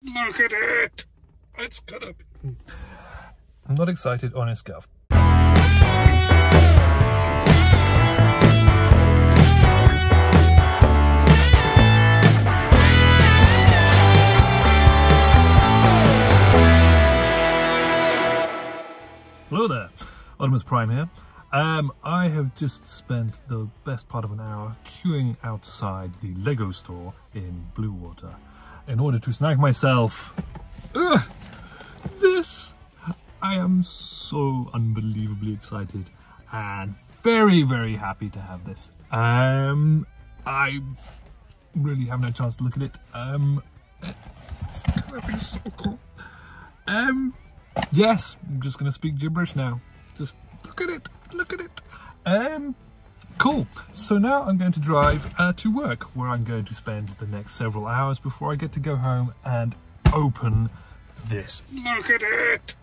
Look at it! It's gonna be... I'm not excited, honest Gav. Hello there, Optimus Prime here. I have just spent the best part of an hour queuing outside the LEGO store in Bluewater in order to snag myself this. I am so unbelievably excited and very, very happy to have this. I really haven't had a chance to look at it. It's gonna be so cool. Yes, I'm just gonna speak gibberish now. Just look at it, look at it. Cool. So now I'm going to drive to work, where I'm going to spend the next several hours before I get to go home and open this. Look at it!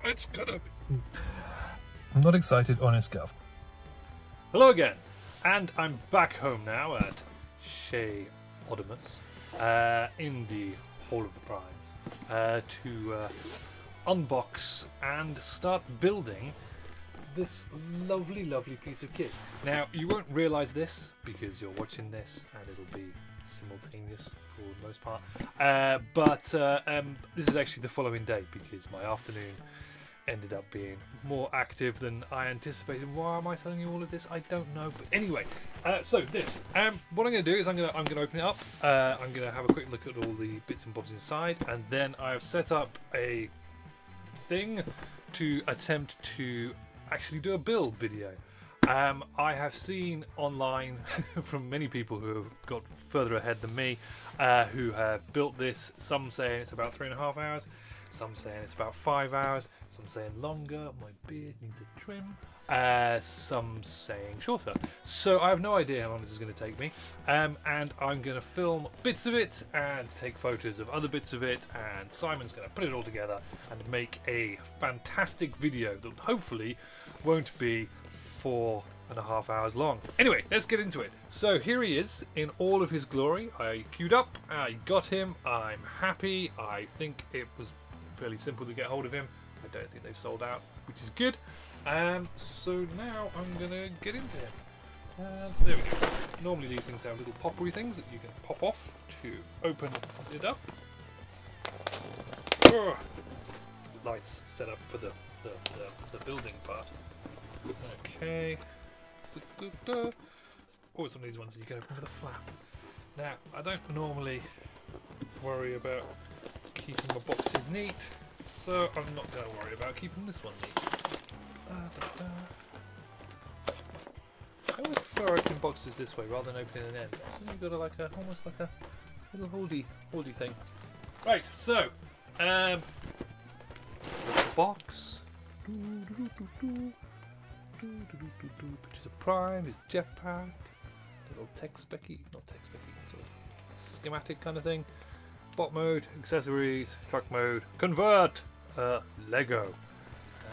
It's gonna be... I'm not excited, honest Gav. Hello again, and I'm back home now at Chez Optimus in the Hall of the Primes to unbox and start building this lovely, lovely piece of kit. Now, you won't realise this because you're watching this and it'll be simultaneous for the most part, but this is actually the following day because my afternoon ended up being more active than I anticipated. Why am I telling you all of this? I don't know. But anyway, so this. What I'm going to do is I'm going to open it up. I'm going to have a quick look at all the bits and bobs inside, and then I've set up a thing to attempt to actually do a build video. I have seen online from many people who have got further ahead than me, who have built this. Some saying it's about 3.5 hours. Some saying it's about 5 hours, some saying longer, my beard needs a trim, some saying shorter. So I have no idea how long this is going to take me, and I'm going to film bits of it and take photos of other bits of it, and Simon's going to put it all together and make a fantastic video that hopefully won't be 4.5 hours long. Anyway, let's get into it. So here he is in all of his glory. I queued up, I got him, I'm happy. I think it was fairly simple to get hold of him. I don't think they've sold out, which is good. So now I'm gonna get into him. There we go. Normally these things have little poppery things that you can pop off to open it up. Lights set up for the building part. Okay. Oh, it's one of these ones that you can open with a flap. Now, I don't normally worry about keeping my boxes neat, so I'm not going to worry about keeping this one neat. I always prefer opening boxes this way rather than opening an end. So you've got almost like a little holdy thing. Right, so box. Pictures of Prime, his jetpack, little tech specky, not tech specky, sort of schematic kind of thing. Bot mode, accessories, truck mode, convert, Lego.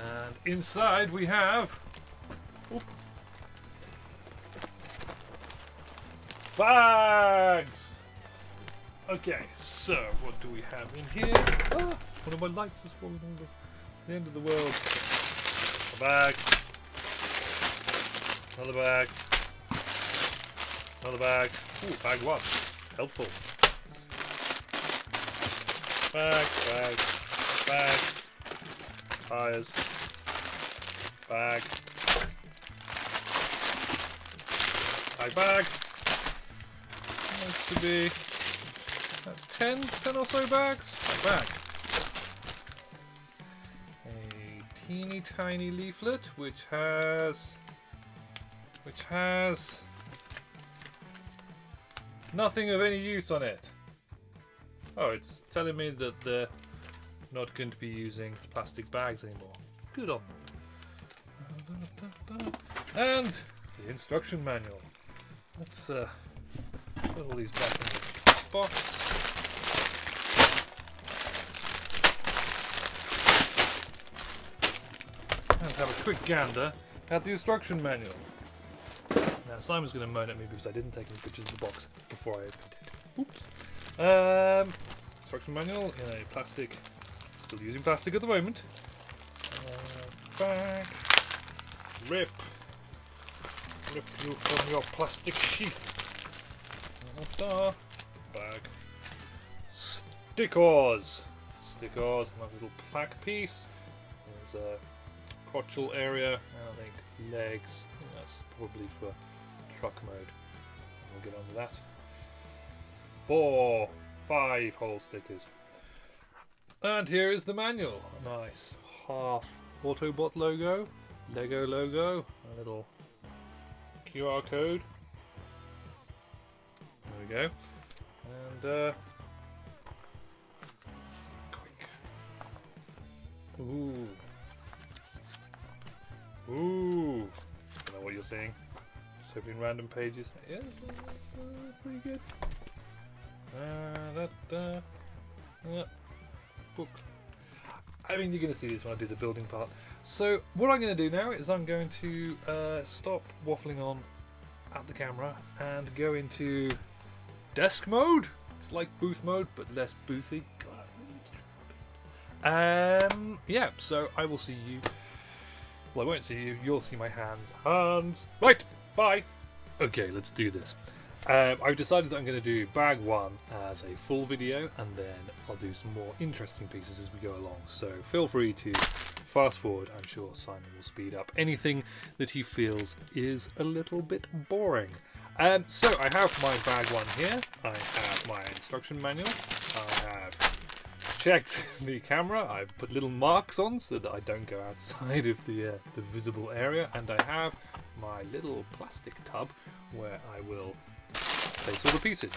And inside we have bags. Okay, so what do we have in here? One of my lights has fallen over. The end of the world. A bag. Another bag. Another bag. Ooh, bag one. Helpful. Bag, tires, bag, bag. That should be about 10 or so bags. Bag. A teeny tiny leaflet which has nothing of any use on it. Oh, it's telling me that they're not going to be using plastic bags anymore. Good on them. And the instruction manual. Let's put all these back in the box. And have a quick gander at the instruction manual. Now Simon's going to moan at me because I didn't take any pictures of the box before I opened it. Oops. instruction manual in a plastic, still using plastic at the moment. Back. Rip you from your plastic sheath. Bag. Stickers, and a little plaque piece. There's a crotchal area, and I think legs. I think that's probably for truck mode. We'll get onto that. 5 hole stickers. And here is the manual. Nice half Autobot logo, Lego logo, a little QR code. There we go. And quick. Ooh. Don't know what you're seeing. Just opening random pages. Yes, pretty good. Book. I mean, you're going to see this when I do the building part. So what I'm going to do now is I'm going to stop waffling on at the camera and go into desk mode. It's like booth mode, but less boothy. God, I really need to. Yeah, so I will see you. Well, I won't see you. You'll see my hands. Right, bye. Okay, let's do this. I've decided that I'm going to do bag 1 as a full video, and then I'll do some more interesting pieces as we go along. So feel free to fast forward. I'm sure Simon will speed up anything that he feels is a little bit boring. So I have my bag 1 here. I have my instruction manual. I have checked the camera. I've put little marks on so that I don't go outside of the visible area, and I have my little plastic tub where I will place all the pieces.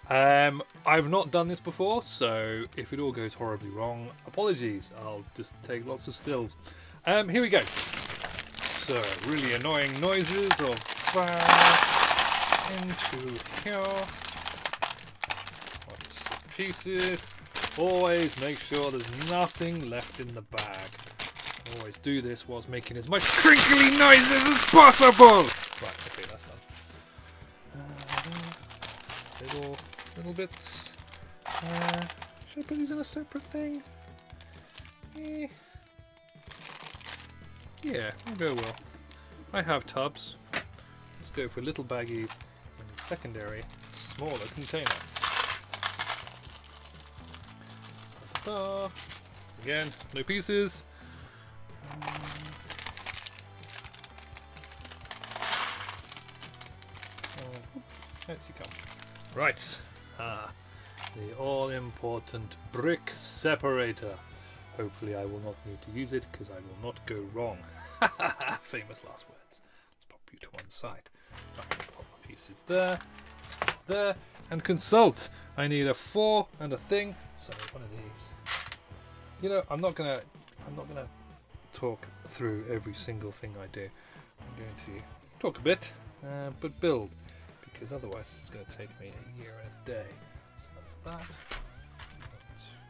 I've not done this before, so if it all goes horribly wrong, apologies. I'll just take lots of stills. Here we go. So, really annoying noises of into here. Pieces. Always make sure there's nothing left in the bag. Always do this whilst making as much crinkly noises as possible. Right, okay, that's done. Little bits. Should I put these in a separate thing? Yeah, maybe I will. I have tubs. Let's go for little baggies in the secondary, smaller container. Again, no pieces. Out you come. Right, the all-important brick separator. Hopefully I will not need to use it because I will not go wrong. Famous last words. Let's pop you to one side. Right, pop my pieces there, and consult. I need a 4 and a thing. So one of these. You know, I'm not gonna talk through every single thing I do. I'm going to talk a bit, but build. Because otherwise it's going to take me a year and a day. So that's that.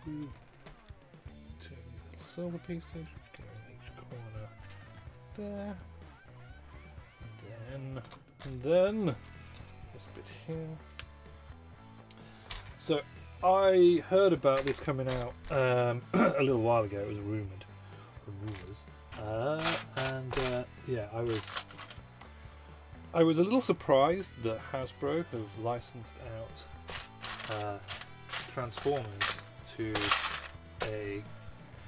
Two of these little silver pieces. Go in each corner there. And then this bit here. So I heard about this coming out a little while ago. It was rumoured, yeah, I was a little surprised that Hasbro have licensed out Transformers to a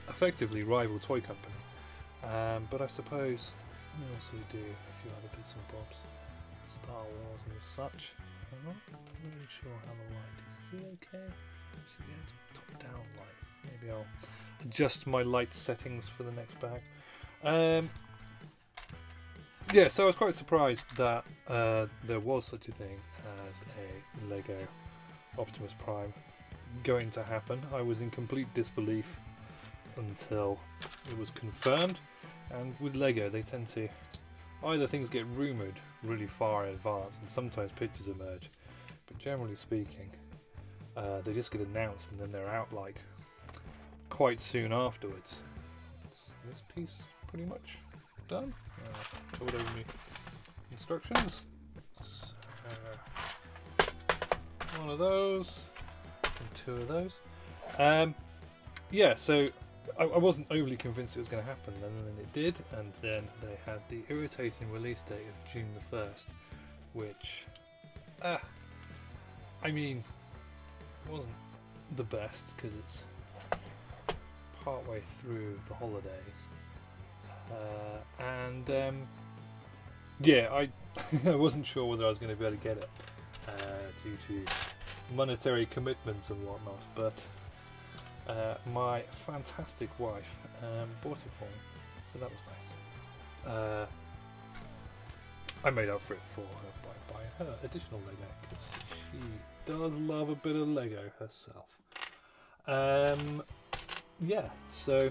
effectively rival toy company, but I suppose they also do a few other bits and bobs, Star Wars and such. I'm not really sure how the light is. Is it okay? Actually, yeah, it's top-down light. Maybe I'll adjust my light settings for the next bag. Yeah, so I was quite surprised that there was such a thing as a LEGO Optimus Prime going to happen. I was in complete disbelief until it was confirmed, and with LEGO they tend to, either things get rumoured really far in advance and sometimes pictures emerge, but generally speaking they just get announced and then they're out like quite soon afterwards. Is this piece pretty much done? Covered over me instructions. One of those and 2 of those. Yeah, so I wasn't overly convinced it was going to happen, and then it did, and then they had the irritating release date of June the 1st, which, I mean, it wasn't the best because it's partway through the holidays, yeah, I wasn't sure whether I was going to be able to get it due to monetary commitments and whatnot, but my fantastic wife bought it for me, so that was nice. I made up for it for her by buying her additional Lego, because she does love a bit of Lego herself. Yeah, so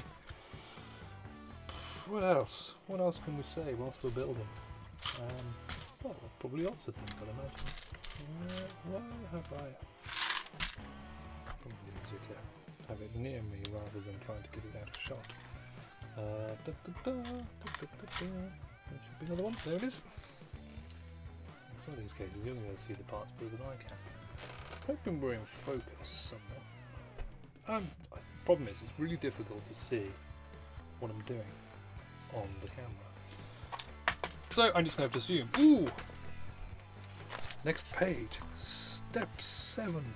what else? What else can we say whilst we're building? Well, probably lots of things, I'd imagine. Why have I? Probably easier to have it near me rather than trying to get it out of shot. There should be another one. There it is. In some of these cases, you're only going to see the parts better than I can. Hoping we're in focus somewhere. Problem is, it's really difficult to see what I'm doing on the camera. So I'm just going to have to zoom. Ooh! Next page. Step 7.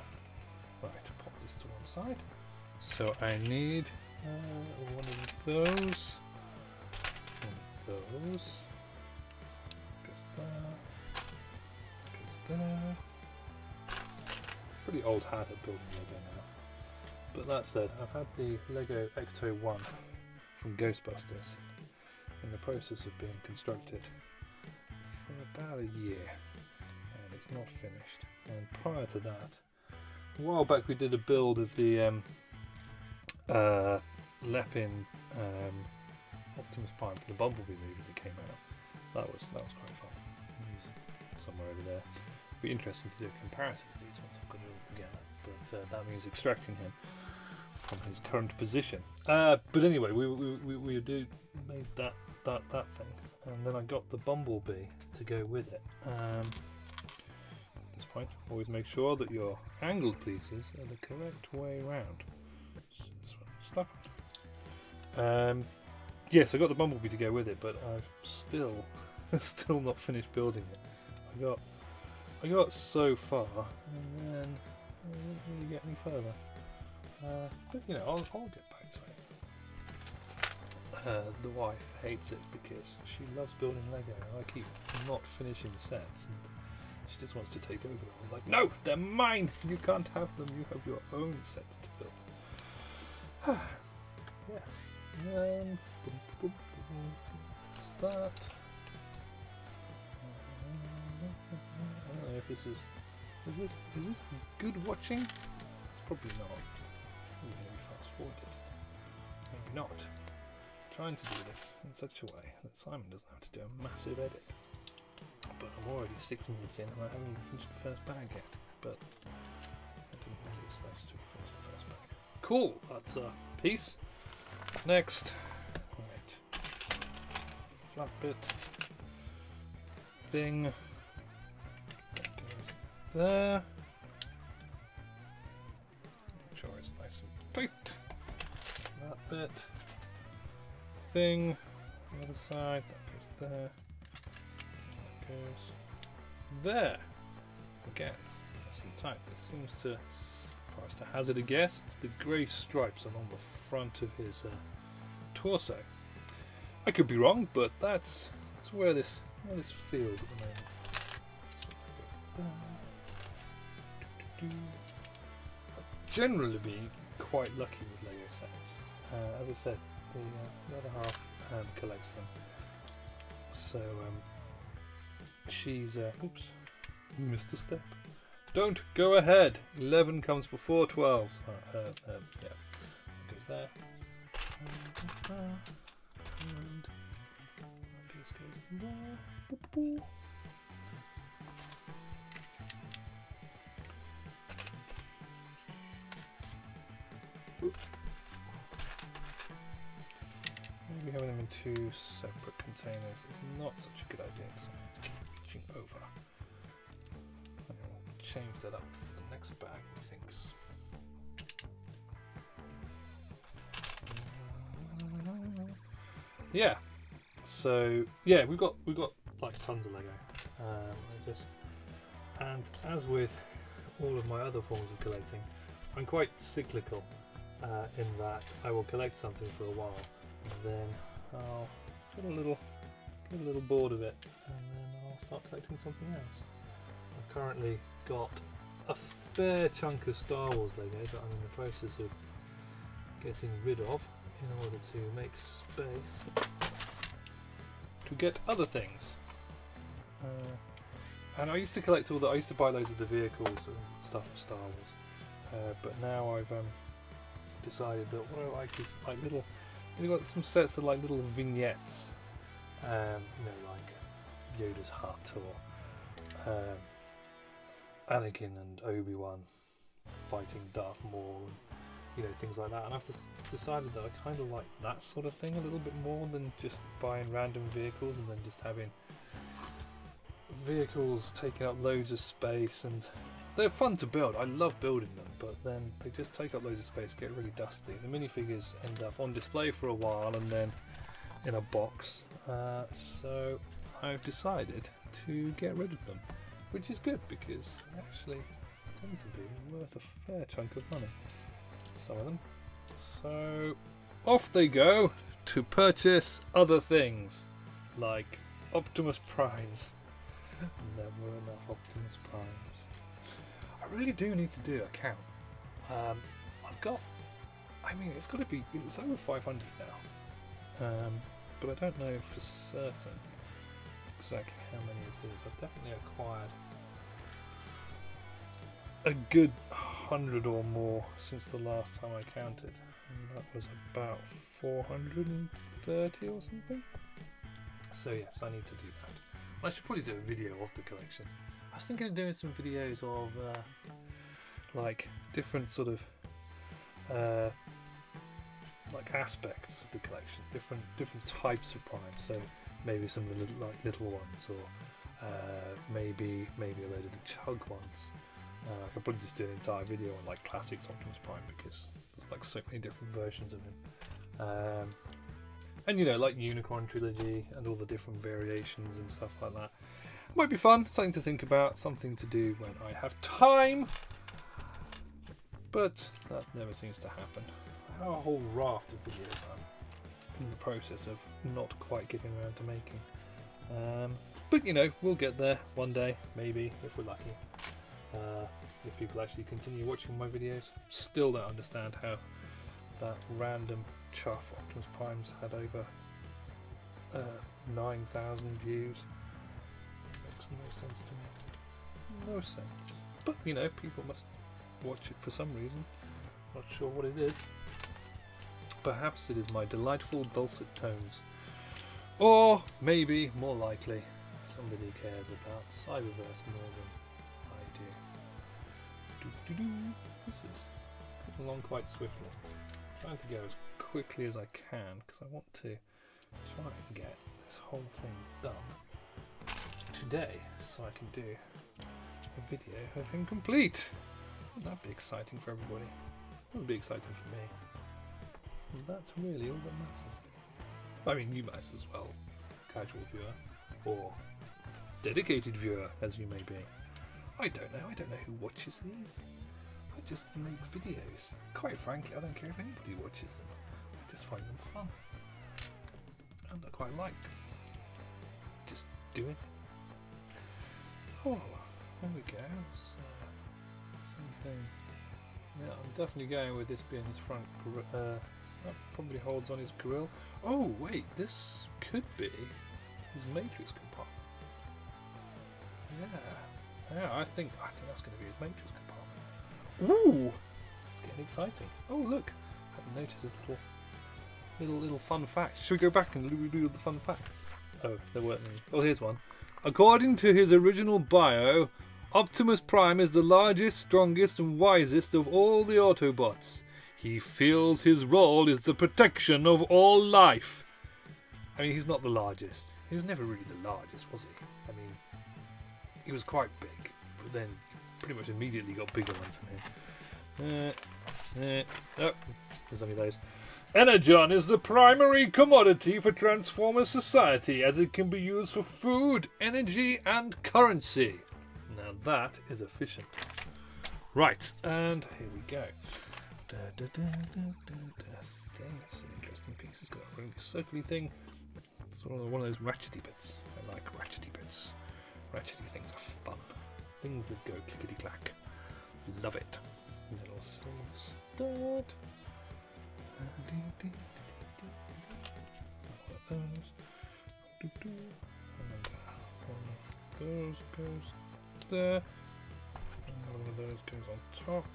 Right, pop this to one side. So I need one of those. One of those. Goes there. Goes there. Pretty old hat at building Lego now. But that said, I've had the LEGO Ecto 1 from Ghostbusters in the process of being constructed for about a year, and it's not finished. And prior to that, a while back we did a build of the Lepin Optimus Prime for the Bumblebee movie that came out. That was quite fun. He's somewhere over there. It'd be interesting to do a comparison of these once I've got it all together, but that means extracting him from his current position. But anyway, we made that thing, and then I got the Bumblebee to go with it. At this point, always make sure that your angled pieces are the correct way round. So this one, stop. Yes, I got the Bumblebee to go with it, but I've still not finished building it. I got so far, and then I didn't really get any further. But you know, I'll get back to it. The wife hates it because she loves building Lego. I keep not finishing sets, and she just wants to take over them. I'm like, no, they're mine. You can't have them. You have your own sets to build. Yes. Start. I don't know if this is this good watching? It's probably not. Maybe fast forwarded. Maybe not. I'm trying to do this in such a way that Simon doesn't have to do a massive edit. But I'm already 6 minutes in and I haven't even finished the first bag yet. But I didn't really expect to finish the first bag. Cool, that's a piece. Next. Right. Flat bit. Thing. That goes there. Make sure it's nice and tight. That bit. Thing. The other side. That goes there. That goes there. Again, nice and tight. This seems to, if I was to hazard a guess, it's the grey stripes along the front of his torso. I could be wrong, but that's where this feels at the moment. So that goes there. I've generally been quite lucky with Lego sets. As I said, the other half collects them. So she's oops, missed a step. Don't go ahead. 11 comes before 12. Yeah, goes there. And that piece goes there. Boop, boop. Maybe having them in 2 separate containers is not such a good idea because I have to keep reaching over. And we'll change that up for the next bag, methinks. yeah. So yeah, we've got like tons of Lego. And as with all of my other forms of collecting, I'm quite cyclical in that I will collect something for a while, and then I'll get a little bored of it, and then I'll start collecting something else. I've currently got a fair chunk of Star Wars Lego that I'm in the process of getting rid of in order to make space to get other things. And I used to collect I used to buy loads of the vehicles and stuff for Star Wars, but now I've decided that what I like is like you've got some sets of like little vignettes, you know, like Yoda's hut or Anakin and Obi-Wan fighting Darth Maul, and you know, things like that. And I've just decided that I kind of like that sort of thing a little bit more than just buying random vehicles and then just having vehicles taking up loads of space. And they're fun to build, I love building them, but then they just take up loads of space, get really dusty. The minifigures end up on display for a while and then in a box, so I've decided to get rid of them, which is good because they actually tend to be worth a fair chunk of money, some of them. So off they go to purchase other things like Optimus Primes. Never enough Optimus Primes. I really do need to do a count. I've got, I mean, it's got to be, it's over 500 now, but I don't know for certain exactly how many it is. I've definitely acquired a good 100 or more since the last time I counted, and that was about 430 or something. So yes, I need to do that. I should probably do a video of the collection. I was thinking of doing some videos of like different sort of like aspects of the collection, different types of primes. So maybe some of the little ones, or maybe a load of the chug ones. I could probably just do an entire video on like classics Optimus Prime because there's like so many different versions of him. And you know, like Unicorn Trilogy and all the different variations and stuff like that. Might be fun, something to think about, something to do when I have time. But that never seems to happen. I have a whole raft of videos I'm in the process of not quite getting around to making. But you know, we'll get there one day, maybe, if we're lucky. If people actually continue watching my videos. Still don't understand how that random chuff Optimus Prime's had over 9,000 views. Makes no sense to me. No sense. But you know, people must watch it for some reason. Not sure what it is. Perhaps it is my delightful dulcet tones. Or maybe, more likely, somebody cares about Cyberverse more than I do. This is going along quite swiftly. I'm trying to go as quickly as I can because I want to try and get this whole thing done today so I can do a video of him complete. Wouldn't that be exciting for everybody? That would be exciting for me. And that's really all that matters. I mean, you might as well, casual viewer or dedicated viewer as you may be. I don't know who watches these. I just make videos. Quite frankly, I don't care if anybody watches them. I just find them fun. And I quite like just doing it. Oh, there we go. So, something. Yeah, I'm definitely going with this being his front grill. That probably holds on his grill. Oh wait, this could be his matrix compartment. Yeah, I think that's going to be his matrix compartment. Ooh, it's getting exciting. Oh look, I haven't noticed this little fun facts. Should we go back and do the fun facts? Oh, there weren't any. Oh, here's one. According to his original bio, Optimus Prime is the largest, strongest and wisest of all the Autobots. He feels his role is the protection of all life. I mean, he's not the largest. He was never really the largest, was he? I mean, he was quite big, but then pretty much immediately got bigger ones than him. Oh, there's only those. Energon is the primary commodity for Transformer society, as it can be used for food, energy, and currency. Now that is efficient. Right, and here we go. Thing. It's an interesting piece. It's got a really circly thing. It's one of those ratchety bits. I like ratchety bits. Ratchety things are fun. Things that go clickety clack. Love it. Little silver stud. One of those. And one of those goes there. And one of those goes on top.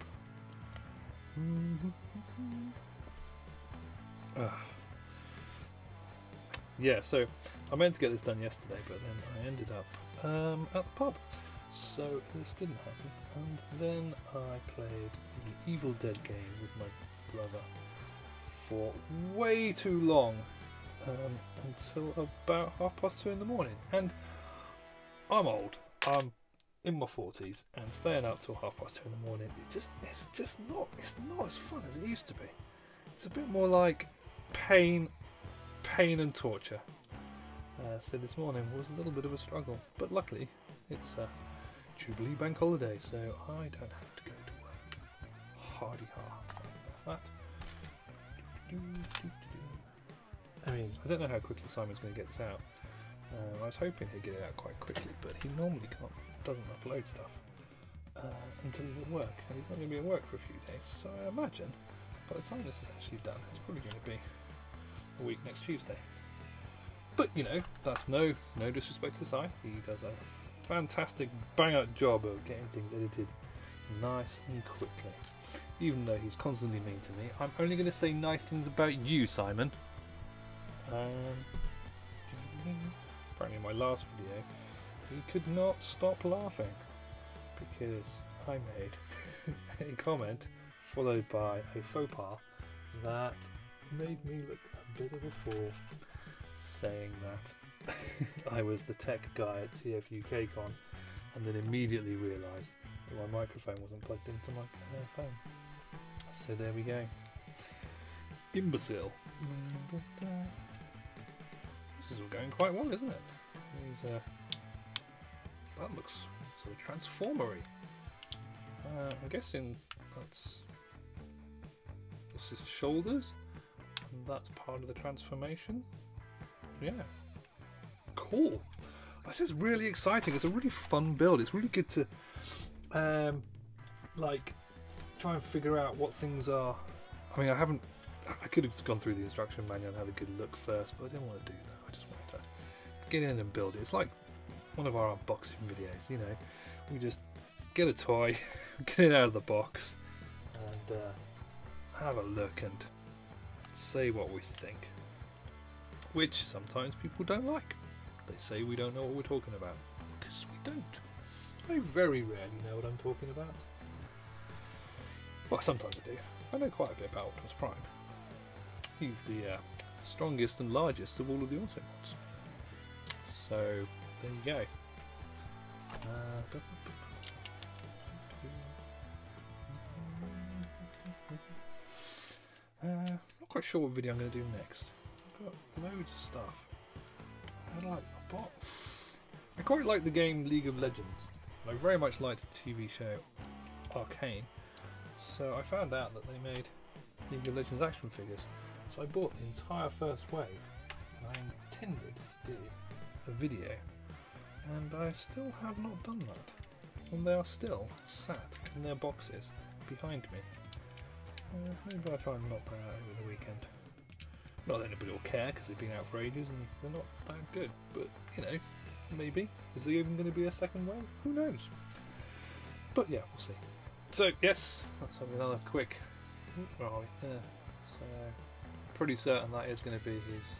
Yeah, so I meant to get this done yesterday, but then I ended up at the pub, so this didn't happen. And then I played the Evil Dead game with my brother for way too long, until about 2:30 in the morning. And I'm old. I'm in my 40s, and staying up till 2:30 in the morning, it's not as fun as it used to be. It's a bit more like pain and torture. So this morning was a little bit of a struggle, but luckily it's a Jubilee Bank holiday, so I don't have to go to work. Hardy ha. That's that. I mean, I don't know how quickly Simon's going to get this out. I was hoping he'd get it out quite quickly, but he normally doesn't upload stuff until he's at work, and he's not going to be at work for a few days, so I imagine by the time this is actually done, it's probably going to be a week next Tuesday. But you know, that's no disrespect to Si. He does a fantastic bang-up job of getting things edited nice and quickly. Even though he's constantly mean to me, I'm only going to say nice things about you, Simon. Apparently in my last video, he could not stop laughing because I made a comment followed by a faux pas that made me look a bit of a fool, saying that I was the tech guy at TFUKCon, and then immediately realised that my microphone wasn't plugged into my phone. So there we go. Imbecile. This is all going quite well, isn't it? That looks sort of transformery. I'm guessing this is shoulders, and that's part of the transformation. Yeah, cool. This is really exciting. It's a really fun build. It's really good to like try and figure out what things are. I mean, I could have gone through the instruction manual and had a good look first, but I didn't want to do that. I just wanted to get in and build it. It's like one of our unboxing videos, you know. We just get a toy, get it out of the box, and have a look and say what we think. Which sometimes people don't like. They say we don't know what we're talking about. Because we don't. I very rarely know what I'm talking about. Well, sometimes I do. I know quite a bit about Optimus Prime. He's the strongest and largest of all of the Autobots. So, there you go. Not quite sure what video I'm going to do next. I've got loads of stuff. I quite like the game League of Legends. I very much liked the TV show Arcane. So I found out that they made League of Legends action figures. So I bought the entire first wave, and I intended to do a video, and I still have not done that. And they are still sat in their boxes behind me. Maybe I'll try and knock that out over the weekend. Not that anybody will care, because they've been out for ages and they're not that good, but you know, maybe. Is there even going to be a second wave? Who knows? But yeah, we'll see. So yes, let's have another quick. Where are we? Yeah. So pretty certain that is going to be his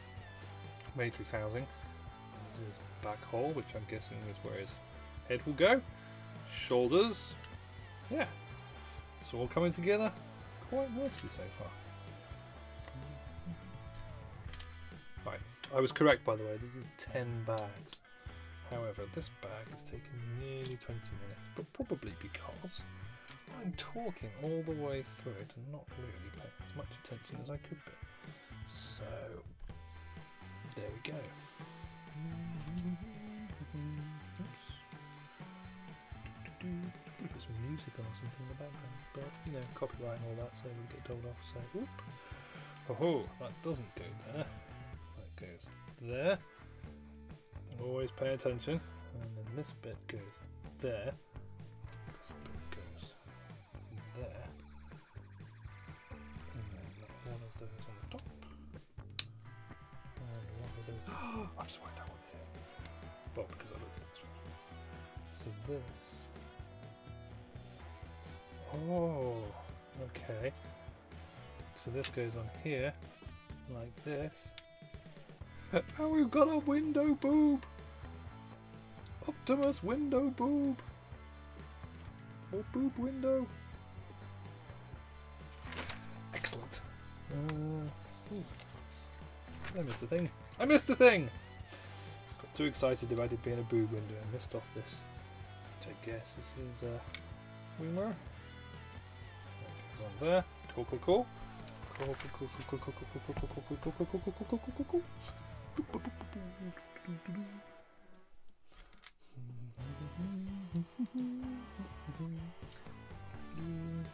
matrix housing. This is his back hole, which I'm guessing is where his head will go. Shoulders. Yeah. It's all coming together quite nicely so far. Right, I was correct by the way, this is 10 bags. However, this bag has taken nearly 20 minutes, but probably because I'm talking all the way through it and not really paying as much attention as I could be. we go. Oops. Put some music on or something in the background, but you know, copyright and all that, so we'll get told off. So, whoop. Oh, that doesn't go there. That goes there. Always pay attention. And then this bit goes there. This bit goes there. And then one of those on the top. And one of those. I've just worked out what this is. Well, because I looked at this one. So this. Oh, okay. So this goes on here, like this. And we've got a window boob! Optimus window boob! Or boob window! Excellent! I missed a thing! I missed a thing! Got too excited about it being a boob window and missed off this. Which I guess this is humour. That goes on there. Cool, cool, cool.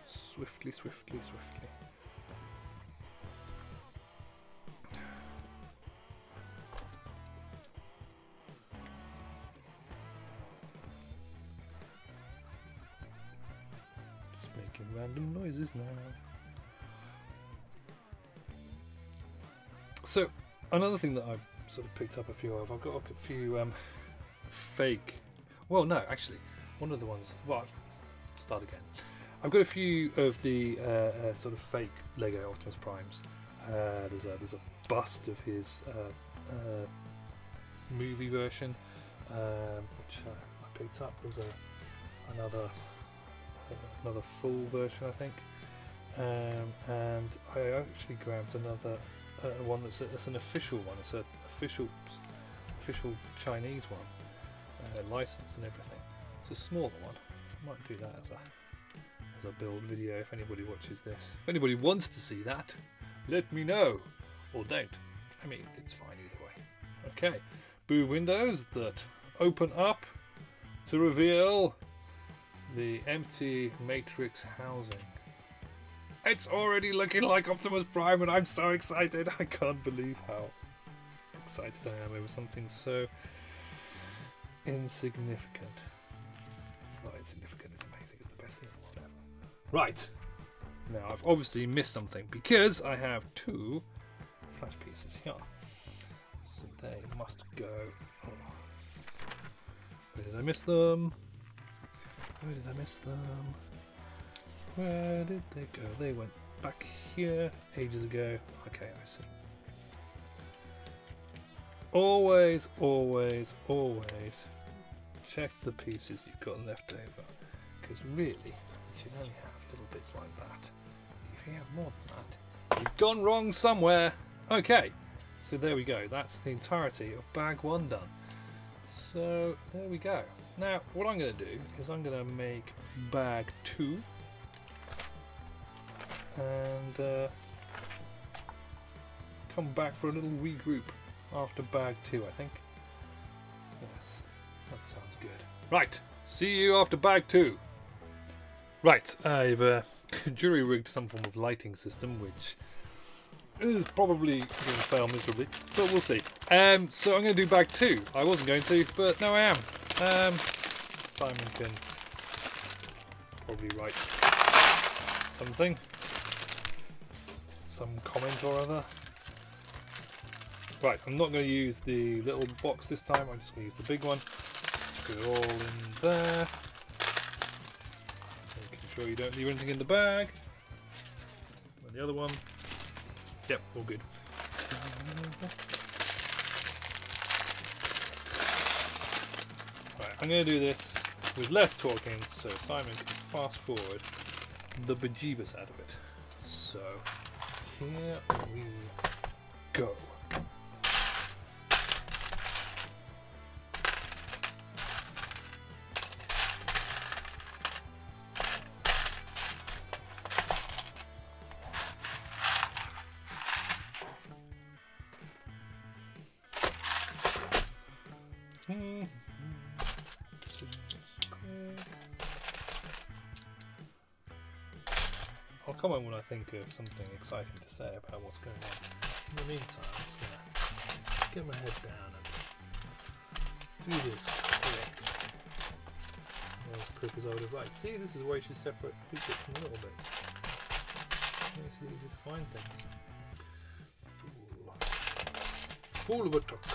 Swiftly, swiftly, swiftly. Just making random noises now. So, another thing that I've sort of picked up a few of, I've got a few fake, well no, actually, one of the ones, well, I'll start again. I've got a few of the sort of fake LEGO Optimus Primes. There's a bust of his movie version, which I picked up. There's another full version, I think, and I actually grabbed another one that's an official one. It's an official Chinese one, licensed and everything. It's a smaller one. I might do that as a build video if anybody watches this. If anybody wants to see that, let me know, or don't. I mean, it's fine either way. Okay, boo windows that open up to reveal the empty matrix housing. It's already looking like Optimus Prime and I'm so excited. I can't believe how excited I am over something so insignificant. It's not insignificant, it's amazing. It's the best thing in the world ever. Right. Now I've obviously missed something because I have two flash pieces here. So they must go. Oh. Where did I miss them? Where did I miss them? Where did they go? They went back here ages ago. Okay, I see. Always, always, always check the pieces you've got left over. Because really, you should only have little bits like that. If you have more than that, you've gone wrong somewhere. Okay, so there we go. That's the entirety of bag one done. So there we go. Now, what I'm going to do is I'm going to make bag two. And come back for a little regroup after bag two, I think. Yes, that sounds good. Right, see you after bag two. Right, I've jury-rigged some form of lighting system, which is probably going to fail miserably, but we'll see. So I'm going to do bag two. I wasn't going to, but now I am. Simon can probably write something. Some comment or other. Right, I'm not going to use the little box this time, I'm just going to use the big one. Put it all in there. Making sure you don't leave anything in the bag. And the other one. Yep, all good. Right, I'm going to do this with less talking so Simon can fast forward the bejeebus out of it. So, here we go. comment when I think of something exciting to say about what's going on. In the meantime, I'm just going to get my head down and do this quick. Not as quick as I would have liked. See, this is why you should separate big bits from little bits. Makes it easy to find things. Fool of a truck.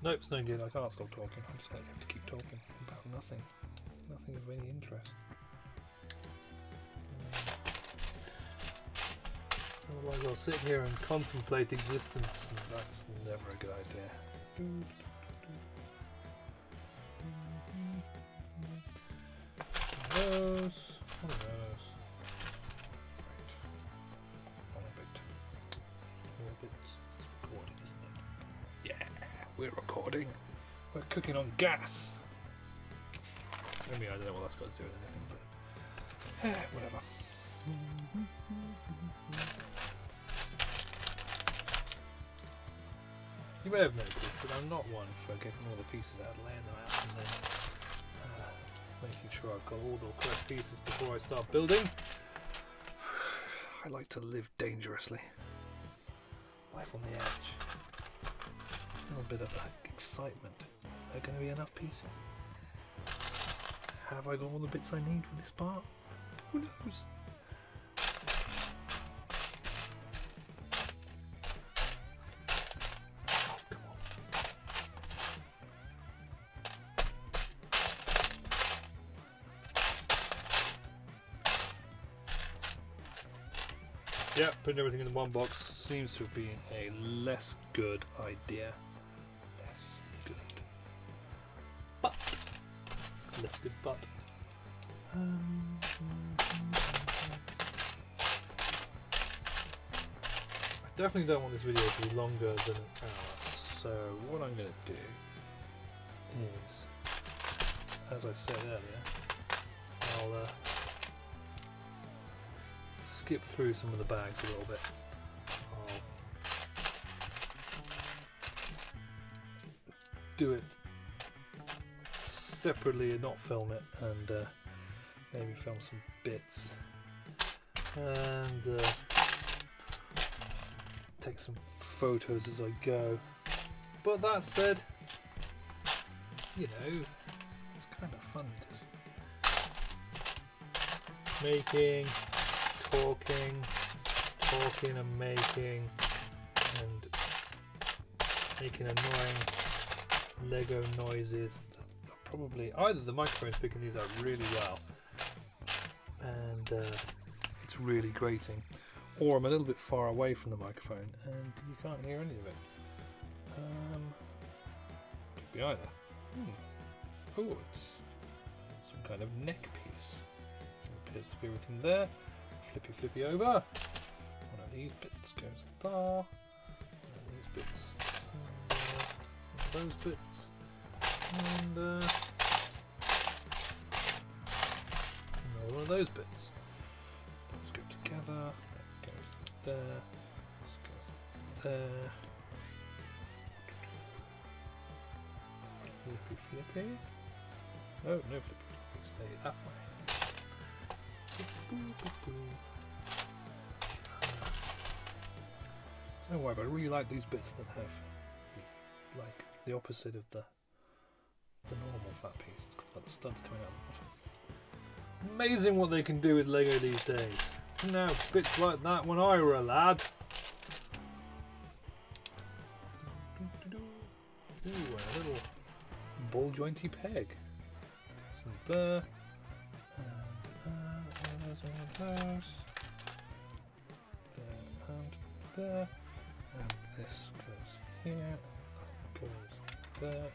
Nope, it's no good. I can't stop talking. I'm just going to have to keep talking about nothing. Nothing of any interest. Otherwise I'll sit here and contemplate existence, and that's never a good idea. Those. One of those. Right. One bit. 4 bits. It's recording, isn't it? Yeah, we're recording. We're cooking on gas. I mean, I don't know what that's got to do with anything, but whatever. You may have noticed that I'm not one for getting all the pieces out, laying them out, and then making sure I've got all the correct pieces before I start building. I like to live dangerously. Life on the edge. A little bit of excitement. Is there going to be enough pieces? Have I got all the bits I need for this part? Who knows? Oh, come on. Yeah, putting everything in one box seems to have been a less good idea. Less good. But. Less good, but. I definitely don't want this video to be longer than an hour. So what I'm going to do is, as I said earlier, I'll skip through some of the bags a little bit. I'll do it separately and not film it, and maybe film some bits and take some photos as I go. But that said, you know, it's kind of fun just making, talking and making annoying Lego noises. Probably either the microphone's picking these out really well and it's really grating, or I'm a little bit far away from the microphone and you can't hear any of it. Could be either. Oh, it's some kind of neck piece. There appears to be everything there. Flippy over. One of these bits goes there. One of these bits there. One of those bits. And another one of those bits. Those go together. That goes there. This goes there. Flippy. No flippy. Stay that way. So don't worry, but I really like these bits that have like the opposite of the normal flat piece. It's got the studs coming out the bottom. Amazing what they can do with Lego these days. No bits like that when I were a lad. Ooh, a little ball jointy peg. So there. There's one of those. There and there. And this goes here. That goes there.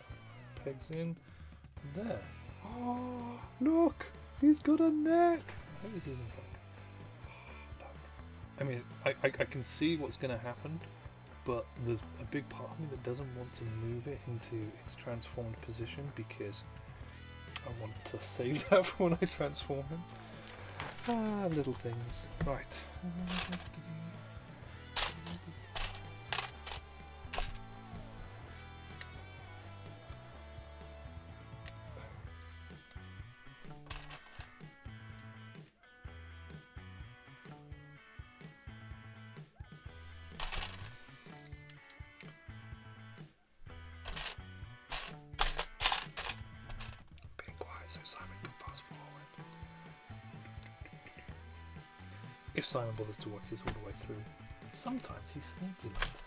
Pegs in there. Oh, look! He's got a neck! I hope this isn't fake. Oh, look. I mean, I can see what's going to happen, but there's a big part of me that doesn't want to move it into its transformed position because I want to save that for when I transform him. Ah, little things. Right. If Simon bothers to watch this all the way through. Sometimes he's sneaky like that.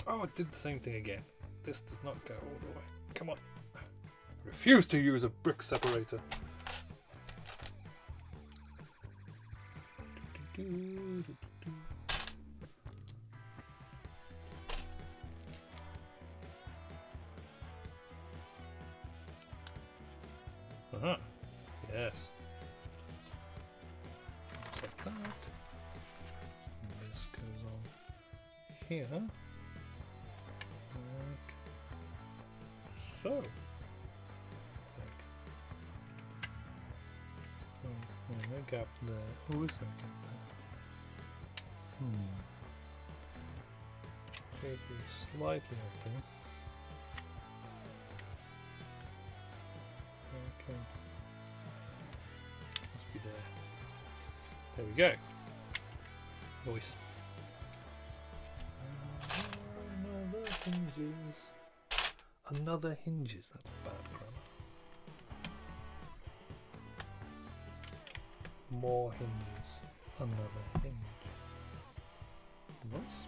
Oh, it did the same thing again. This does not go all the way. Come on. I refuse to use a brick separator. Uh-huh. Yes. Like that. And this goes on here. Like so. No gap there. Oh, is there a gap there? Here's the slightly open. Okay. Must be there. There we go. Noise. Another hinges. Another hinges. That's bad grammar. More hinges. Another hinge. Nice.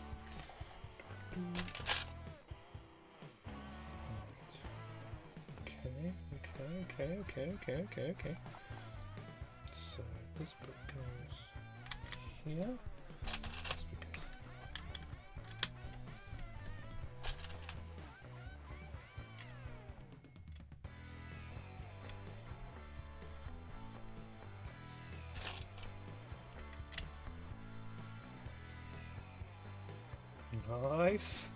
Okay. So this bit goes here. This bit goes. Nice.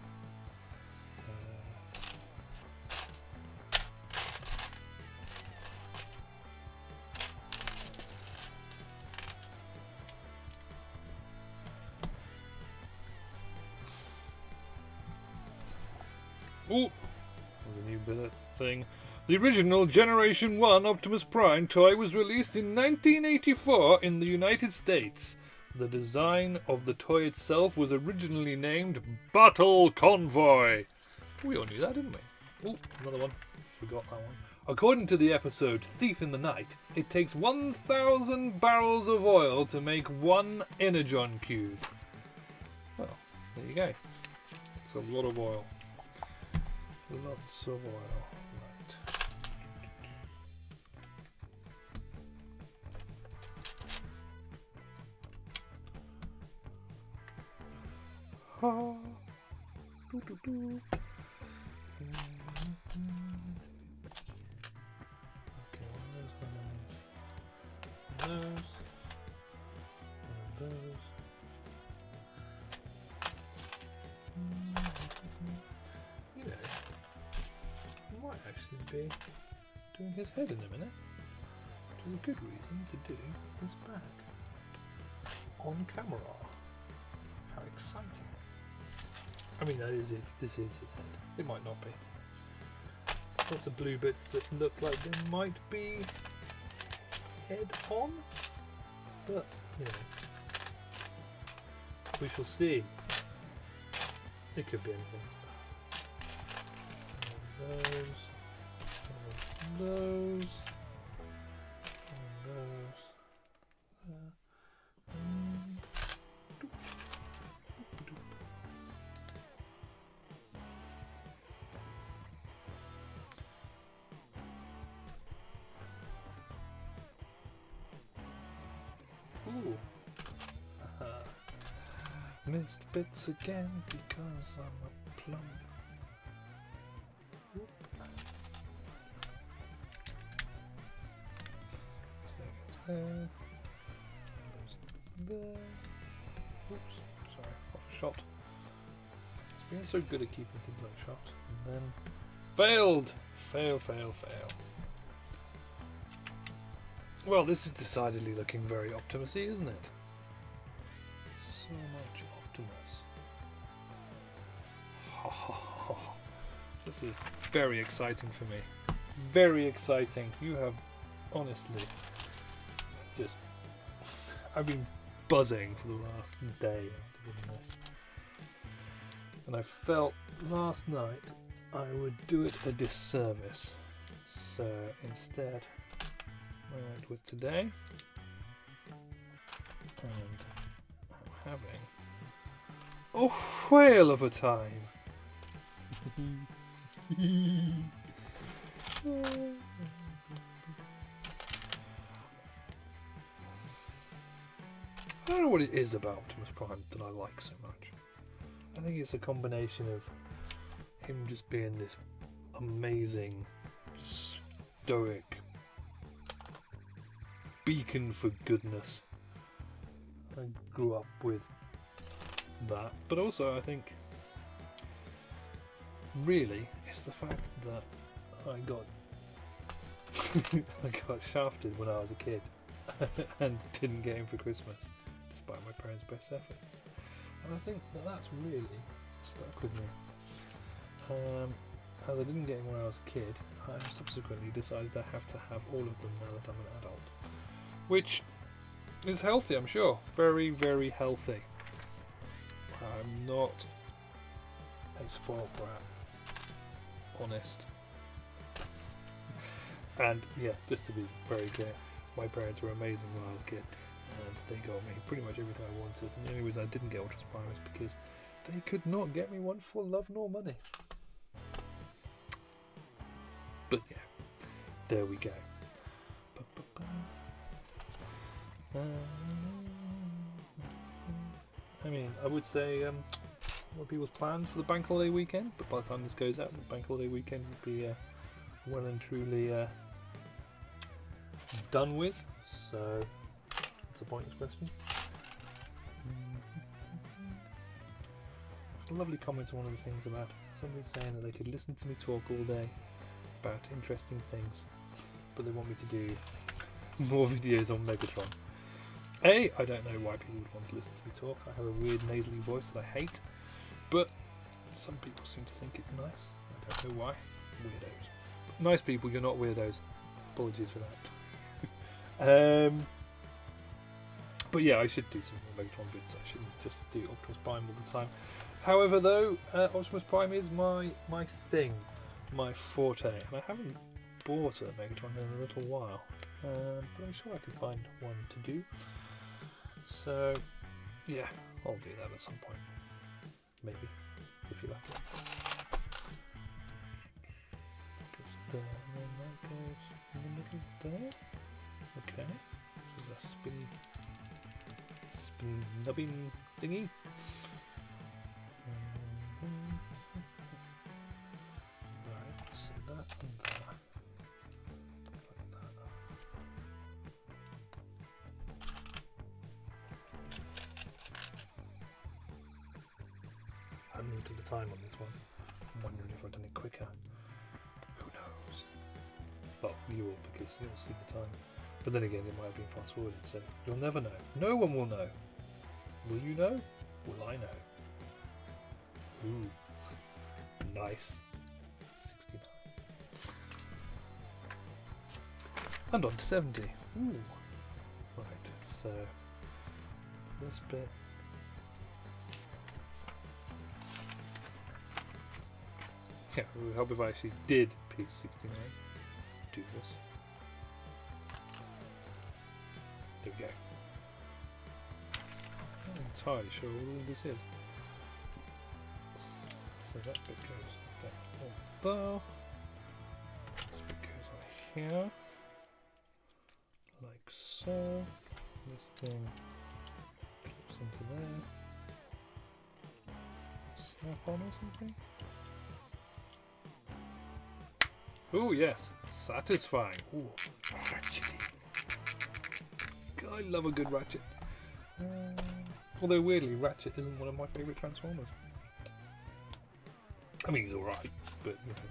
Ooh, there's a new billet thing. The original Generation 1 Optimus Prime toy was released in 1984 in the United States. The design of the toy itself was originally named Battle Convoy. We all knew that, didn't we? Ooh, another one. Forgot that one. According to the episode Thief in the Night, it takes 1,000 barrels of oil to make one Energon cube. Well, there you go. It's a lot of oil. Lots of oil. Right. Ha. Do, do, do. Okay, those. You know, might actually be doing his head in a minute. Which is a good reason to do this back on camera. How exciting! I mean, that is if this is his head. It might not be. Lots of blue bits that look like they might be head on, but you know, we shall see. It could be anything. Those, those, those. Ooh. Missed bits again because I'm a plum. Whoop. There. Goes there. Oops, sorry, off a shot. It's been so good at keeping things on shot. And then failed! Fail. Well, this is decidedly looking very Optimus-y, isn't it? So much Optimus. This is very exciting for me. Very exciting. You have, honestly, just... I've been buzzing for the last day after doing this. And I felt last night I would do it a disservice. So instead, I went with today, and I'm having a whale of a time. I don't know what it is about Optimus Prime that I like so much. I think it's a combination of him just being this amazing, stoic beacon for goodness. I grew up with that, but also I think really it's the fact that I got I got shafted when I was a kid and didn't get him for Christmas despite my parents' best efforts, and I think that that's really stuck with me. As I didn't get him when I was a kid, I subsequently decided I have to have all of them now that I'm an adult, which is healthy, I'm sure. Very, very healthy. I'm not a spoiled brat. Honest. And yeah, just to be very clear, my parents were amazing when I was a kid, and they got me pretty much everything I wanted. And the only reason I didn't get Optimus Prime is because they could not get me one for love nor money. But yeah, there we go. I mean, I would say what are people's plans for the bank holiday weekend, but by the time this goes out, the bank holiday weekend will be well and truly done with. So that's a pointless question. A lovely comment on one of the things about somebody saying that they could listen to me talk all day about interesting things, but they want me to do more videos on Megatron. I don't know why people would want to listen to me talk. I have a weird nasally voice that I hate, but some people seem to think it's nice. I don't know why. Weirdos. Nice people, you're not weirdos. Apologies for that. But yeah, I should do some more Megatron vids. I shouldn't just do Optimus Prime all the time. However, though, Optimus Prime is my thing, my forte, and I haven't bought a Megatron in a little while, but I'm sure I could find one to do. So yeah, I'll do that at some point, maybe, if you like. Goes there, and then that goes in the middle there. Okay, so there's a spinny nubbing thingy. Right, so that and that. Like that. I'm new to the time on this one. I'm wondering if I've done it quicker. Who knows? Well, you will, because you'll see the time. But then again, it might have been fast forwarded, so you'll never know. No one will know. Will you know? Will I know? Ooh, nice. 69. And on to 70. Ooh. Right, so this bit. Yeah, it would help if I actually did piece 69. Do this. There we go. I'm not entirely sure what all this is. So that bit goes there. This bit goes on here. Like so. This thing clips into there. Snap on or something. Oh yes, satisfying. Ooh, ratchety. I love a good Ratchet. Although weirdly, Ratchet isn't one of my favourite Transformers. I mean, he's alright, but you know.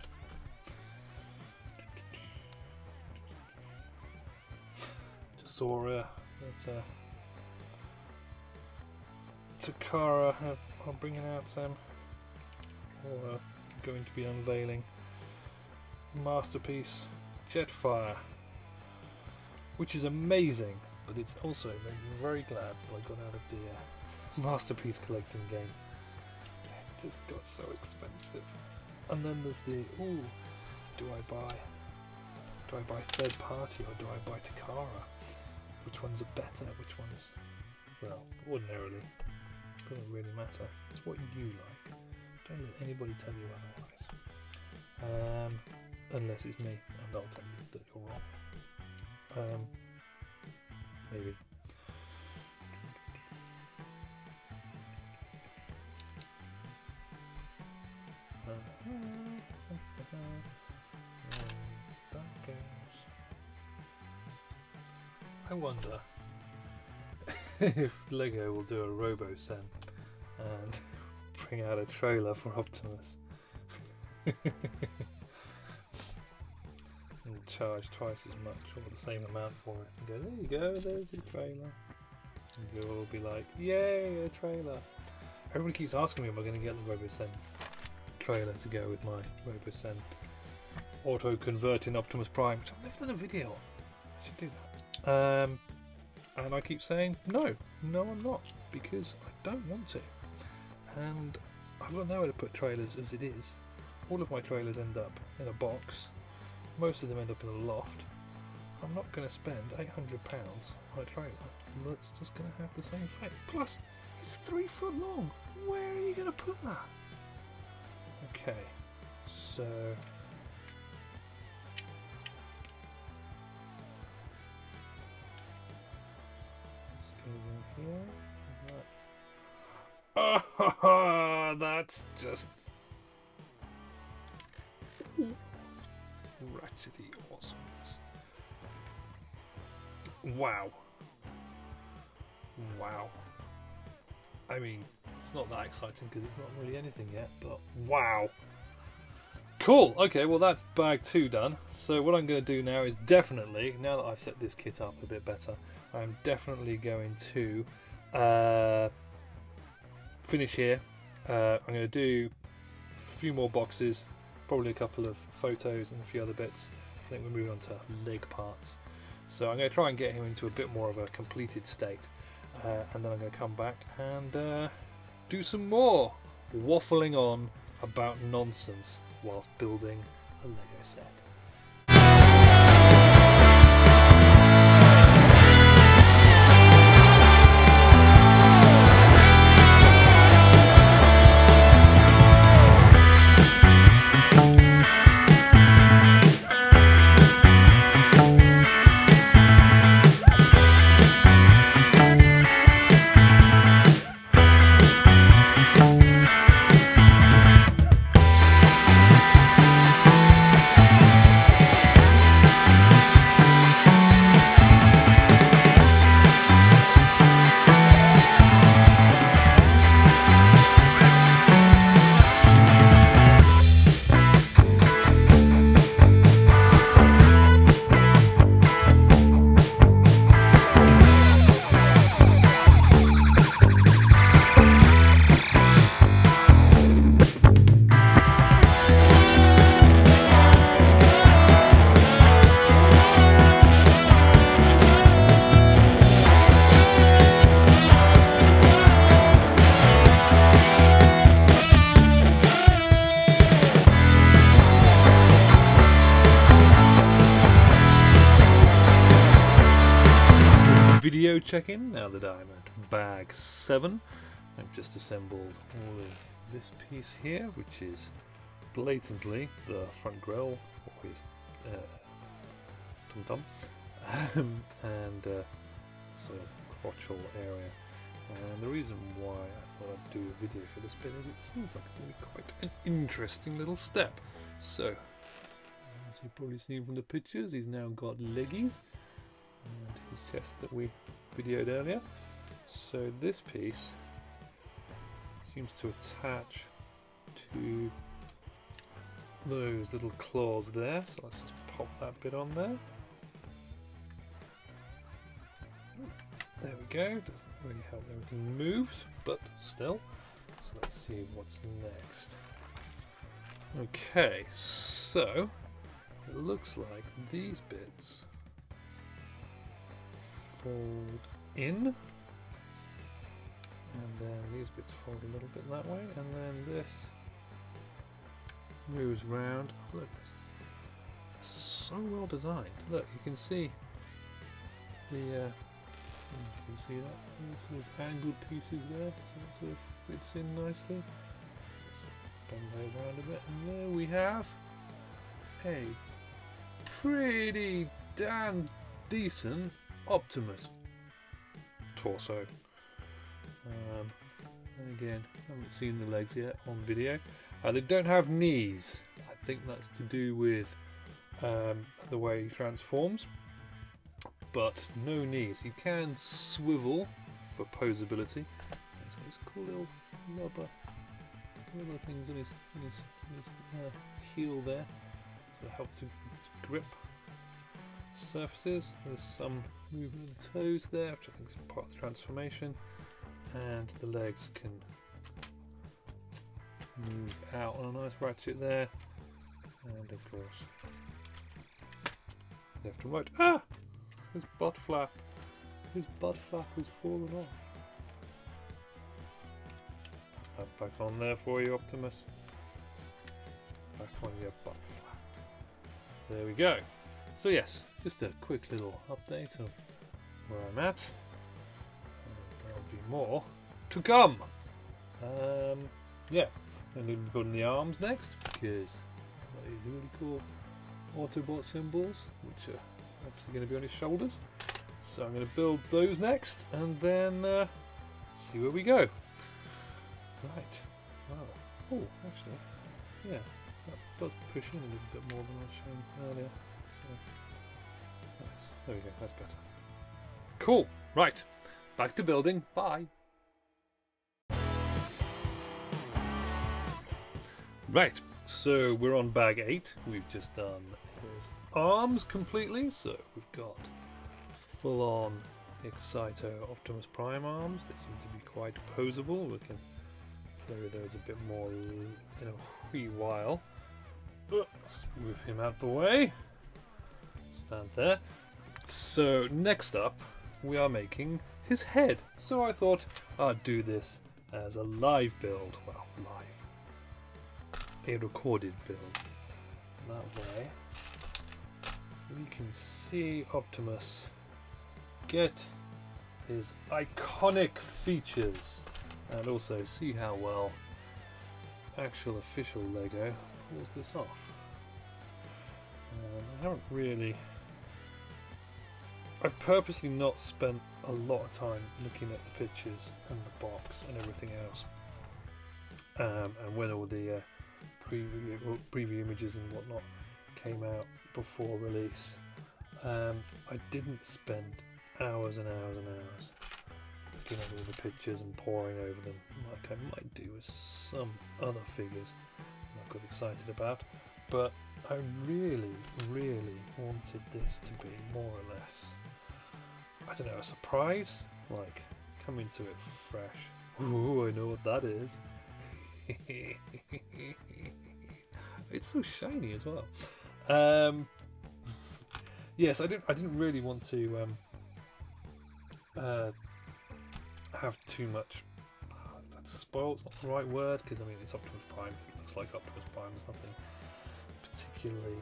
Just saw that Takara are bringing out or going to be unveiling masterpiece Jetfire, which is amazing. But it's also made me very glad that I got out of the masterpiece collecting game. It just got so expensive. And then there's the, ooh, do I buy third party or do I buy Takara? Which ones are better? Which ones? Well, ordinarily, doesn't really matter. It's what you like. Don't let anybody tell you otherwise. Unless it's me, and I'll tell you that you're wrong. Maybe. That goes. I wonder if LEGO will do a RoboSen and bring out a trailer for Optimus and charge twice as much or the same amount for it and go, there you go, there's your trailer. And you'll all be like, yay, a trailer. Everybody keeps asking me, am I going to get the RoboSen trailer to go with my RoboSen auto-converting Optimus Prime, which I've never done a video on. I should do that. And I keep saying, no, I'm not, because I don't want to. And I've got nowhere to put trailers as it is. All of my trailers end up in a box. Most of them end up in a loft. I'm not going to spend £800 on a trailer that's just going to have the same fate. Plus, it's 3 foot long. Where are you going to put that? Okay, so this goes in here. Oh, that's just ratchety awesomeness. Wow. I mean, it's not that exciting because it's not really anything yet, but wow. Cool, okay, well that's bag 2 done. So what I'm going to do now is definitely, now that I've set this kit up a bit better, I'm definitely going to finish here. I'm going to do a few more boxes, probably a couple of photos and a few other bits. I think we're moving on to leg parts. So I'm going to try and get him into a bit more of a completed state. And then I'm going to come back and do some more waffling on about nonsense whilst building a LEGO set. Video check-in now that I'm at bag 7. I've just assembled all of this piece here, which is blatantly the front grille, or his tum-tum, and sort of crotchal area. And the reason why I thought I'd do a video for this bit is it seems like it's going to be quite an interesting little step. So, as you've probably seen from the pictures, he's now got leggies and his chest that we videoed earlier. So this piece seems to attach to those little claws there, so let's just pop that bit on there. There we go, doesn't really help everything moves, but still. So let's see what's next. Okay, so it looks like these bits fold in, and then these bits fold a little bit that way, and then this moves around. Look, it's so well designed. Look, you can see the you can see that sort of angled pieces there, so it sort of fits in nicely. Let's bend those around a bit, and there we have a pretty damn decent Optimus torso. And again, I haven't seen the legs yet on video. They don't have knees. I think that's to do with the way he transforms, but no knees. He can swivel for posability. He's got these cool little rubber things in his heel there to help to grip surfaces. There's some movement of the toes there, which I think is part of the transformation, and the legs can move out on a nice ratchet there, and of course left and right. Ah! His butt flap has fallen off. Put that back on there for you, Optimus. Back on your butt flap. There we go. So yes, just a quick little update of where I'm at. There'll be more to come. Yeah, I'm going to be putting the arms next because these really cool Autobot symbols, which are obviously going to be on his shoulders. So I'm going to build those next, and then see where we go. Right. Wow. Oh, actually, yeah, that does push in a little bit more than I was showing earlier. So, nice. There we go. That's better. Cool. Right. Back to building. Bye. Right. So we're on bag 8. We've just done his arms completely. So we've got full-on Exciter Optimus Prime arms. They seem to be quite posable. We can play with those a bit more in a wee while. Let's move him out of the way. Stand there. So next up, we are making his head. So I thought I'd do this as a live build. Well, live. A recorded build. That way we can see Optimus get his iconic features and also see how well actual official LEGO pulls this off. I haven't really... I've purposely not spent a lot of time looking at the pictures and the box and everything else, and when all the preview images and whatnot came out before release, I didn't spend hours and hours and hours looking at all the pictures and poring over them like I might do with some other figures I got excited about, but I really wanted this to be more or less, I don't know, a surprise, like come into it fresh. Ooh, I know what that is. It's so shiny as well. Yes, I didn't really want to have too much. That's spoiled. It's not the right word because I mean it's Optimus Prime. It looks like Optimus Prime. There's nothing particularly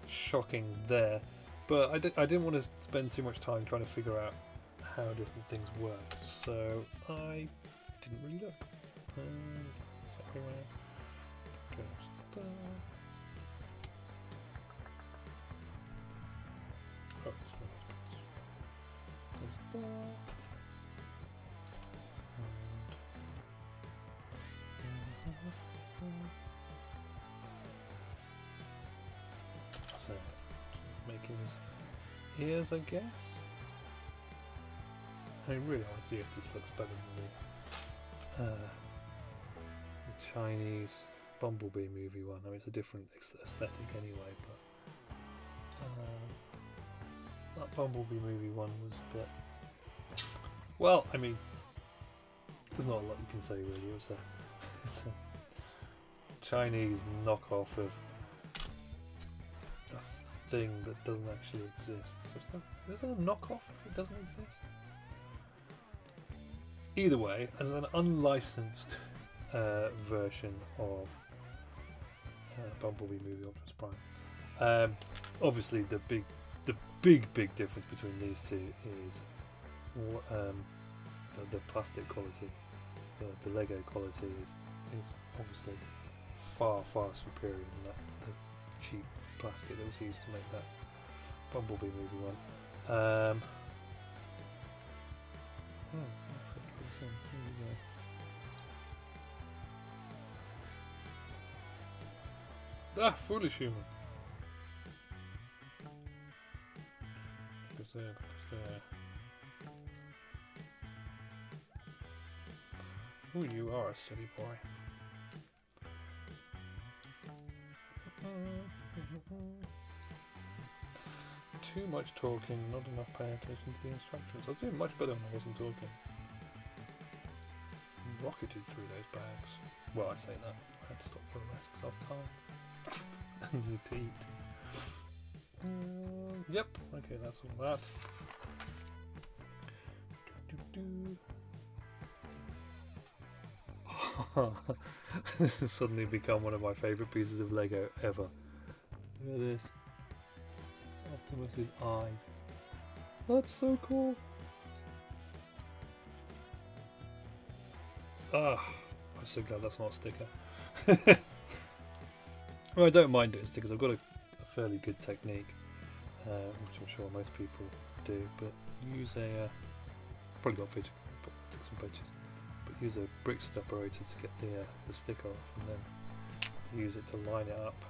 shocking there. But I didn't want to spend too much time trying to figure out how different things worked, so I didn't really look. Everywhere goes there. Oh, this one goes there. So, making his ears, I guess. I really want to see if this looks better than the Chinese Bumblebee movie one. I mean, it's a different aesthetic anyway, but that Bumblebee movie one was a bit... Well, I mean, there's not a lot you can say really. It's a Chinese knockoff of a thing that doesn't actually exist. So is there a knockoff if it doesn't exist? Either way, as an unlicensed version of Bumblebee movie, Optimus Prime. Obviously, the big difference between these two is the plastic quality. The Lego quality is obviously far superior than the cheap plastic that was used to make that Bumblebee movie one. Foolish humour. Look there. Oh, you are a silly boy. Too much talking, not enough paying attention to the instructions. I was doing much better when I wasn't talking. Rocketed through those bags. Well, I say that. I had to stop for a rest because I was tired. And need to eat. Yep, okay, that's all that. This has suddenly become one of my favourite pieces of Lego ever. Look at this. It's Optimus's eyes. That's so cool. I'm so glad that's not a sticker. Well, I don't mind doing stickers. I've got a fairly good technique, which I'm sure most people do. But use a probably got fidget, but take some pictures. But use a brick separator to get the sticker off, and then use it to line it up,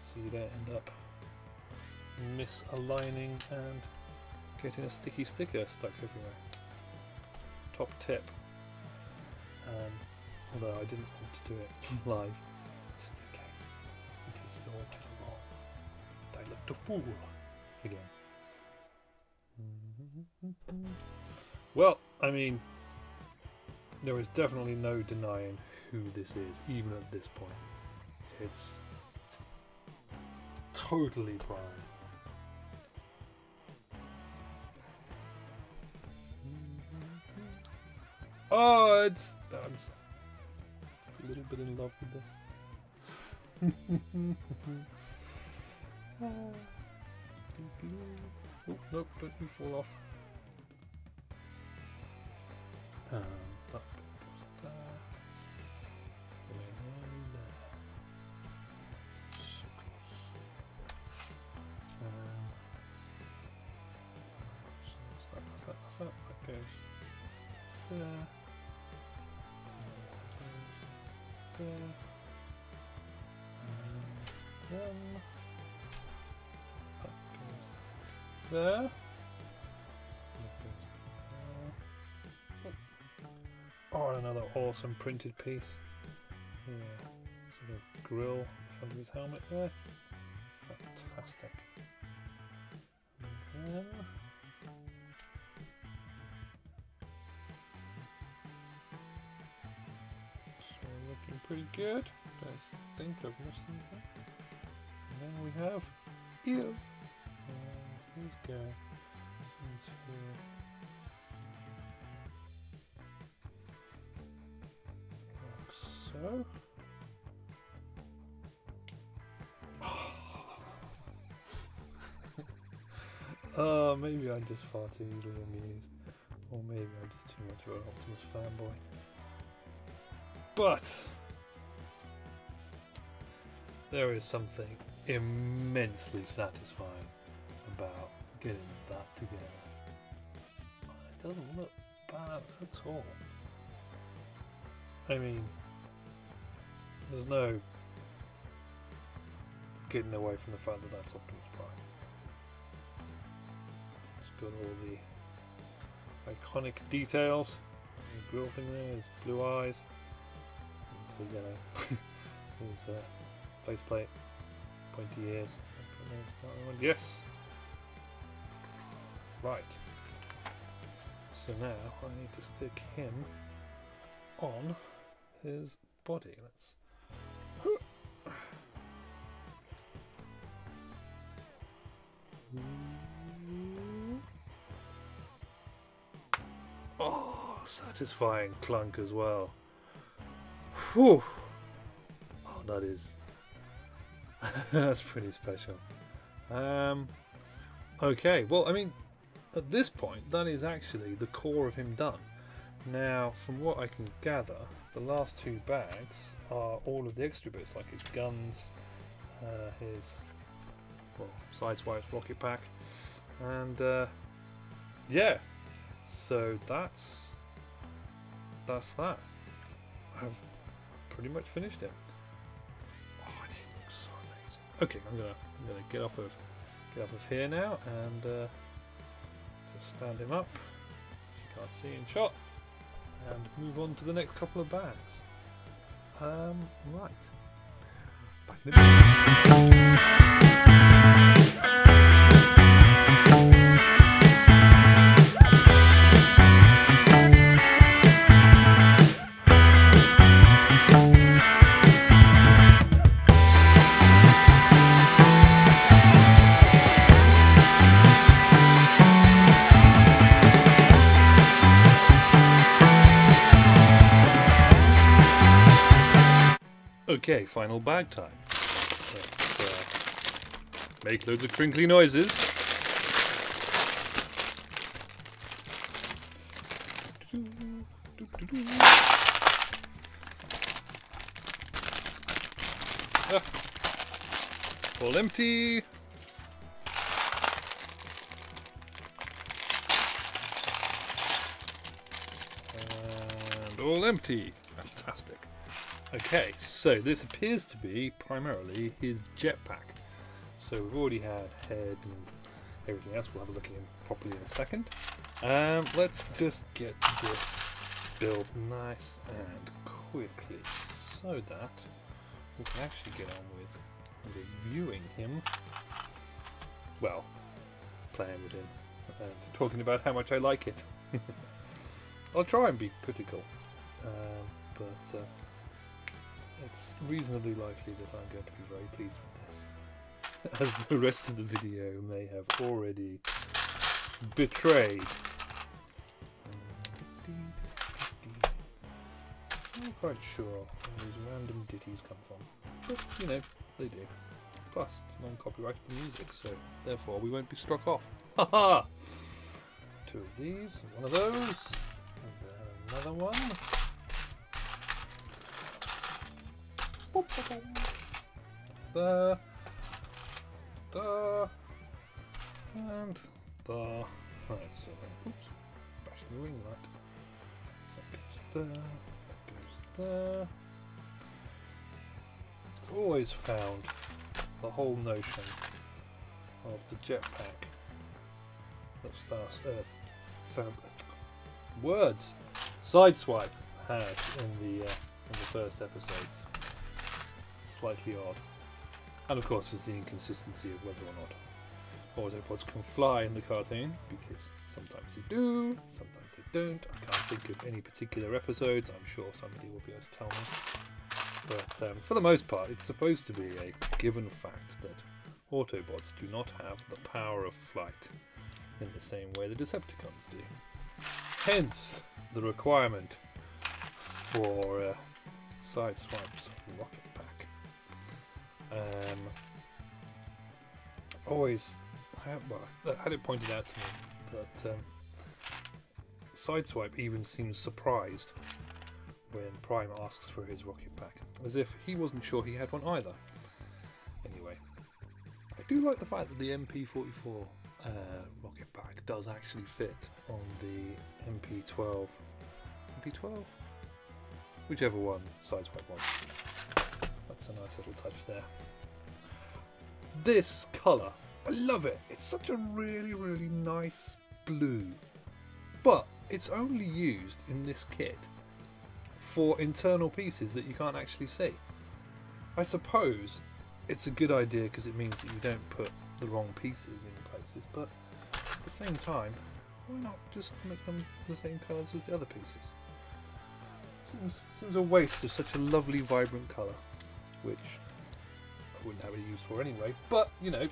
so you don't end up misaligning and getting a sticky sticker stuck everywhere. Top tip. Although I didn't want to do it live, just in case it all went wrong. And I looked a fool again. Well, I mean, there is definitely no denying who this is, even at this point. It's totally Prime. Oh, it's... I'm just a little bit in love with this. Oh, nope, don't you fall off. That bit goes there. And there. So close. That goes there. There. And then that goes there. That goes there. Oh, another awesome printed piece. Yeah, sort of grill in front of his helmet there. Fantastic. And then looking pretty good. I think I've missed anything. And then we have ears. And these go into like so. Maybe I'm just far too easily amused. Or maybe I'm just too much of an Optimus fanboy. But there is something immensely satisfying about getting that together. It doesn't look bad at all. I mean, there's no getting away from the fact that that's Optimus Prime. It's got all the iconic details. The grill thing there, his blue eyes. The yellow. His faceplate, pointy ears. Yes. Right. So now I need to stick him on his body. Let's. Oh, satisfying clunk as well. Whew. Oh, that is That's pretty special. Okay, well, I mean, at this point, that is actually the core of him done. Now, from what I can gather, the last 2 bags are all of the extra bits, like his guns, his sideswipe rocket pack, and yeah. So that's that. I've pretty much finished it. Oh, he looks so amazing. Okay, I'm gonna get off of here now and just stand him up. You can't see in shot. And move on to the next couple of bags. Right. Back in a minute. Okay, final bag time. Let's make loads of crinkly noises. Ah, all empty. And all empty. Fantastic. Okay, so this appears to be primarily his jetpack. So we've already had head and everything else. We'll have a look at him properly in a second. Let's just get this built nice and quickly so that we can actually get on with reviewing him. Well, playing with him and talking about how much I like it. I'll try and be critical, but it's reasonably likely that I'm going to be very pleased with this, as the rest of the video may have already betrayed. I'm not quite sure where these random ditties come from, but you know, they do. Plus, it's non-copyrighted music, so therefore we won't be struck off. Haha! 2 of these, and 1 of those, and then another one. There, and there. Right, so then, oops, bashing the ring light. That goes there. I've always found the whole notion of the jetpack that Sideswipe has in the first episodes. Slightly odd. And of course there's the inconsistency of whether or not Autobots can fly in the cartoon, because sometimes they do, sometimes they don't. I can't think of any particular episodes. I'm sure somebody will be able to tell me. But for the most part, it's supposed to be a given fact that Autobots do not have the power of flight in the same way the Decepticons do. Hence the requirement for Sideswipe's rocket pack. Always had it pointed out to me that Sideswipe even seems surprised when Prime asks for his rocket pack, as if he wasn't sure he had one either. Anyway, I do like the fact that the MP44 rocket pack does actually fit on the MP12, whichever one Sideswipe wants. That's a nice little touch there. This colour, I love it. It's such a really, really nice blue, but it's only used in this kit for internal pieces that you can't actually see. I suppose it's a good idea because it means that you don't put the wrong pieces in places, but at the same time, why not just make them the same colours as the other pieces? Seems a waste of such a lovely, vibrant colour, which I wouldn't have any use for anyway, but you know.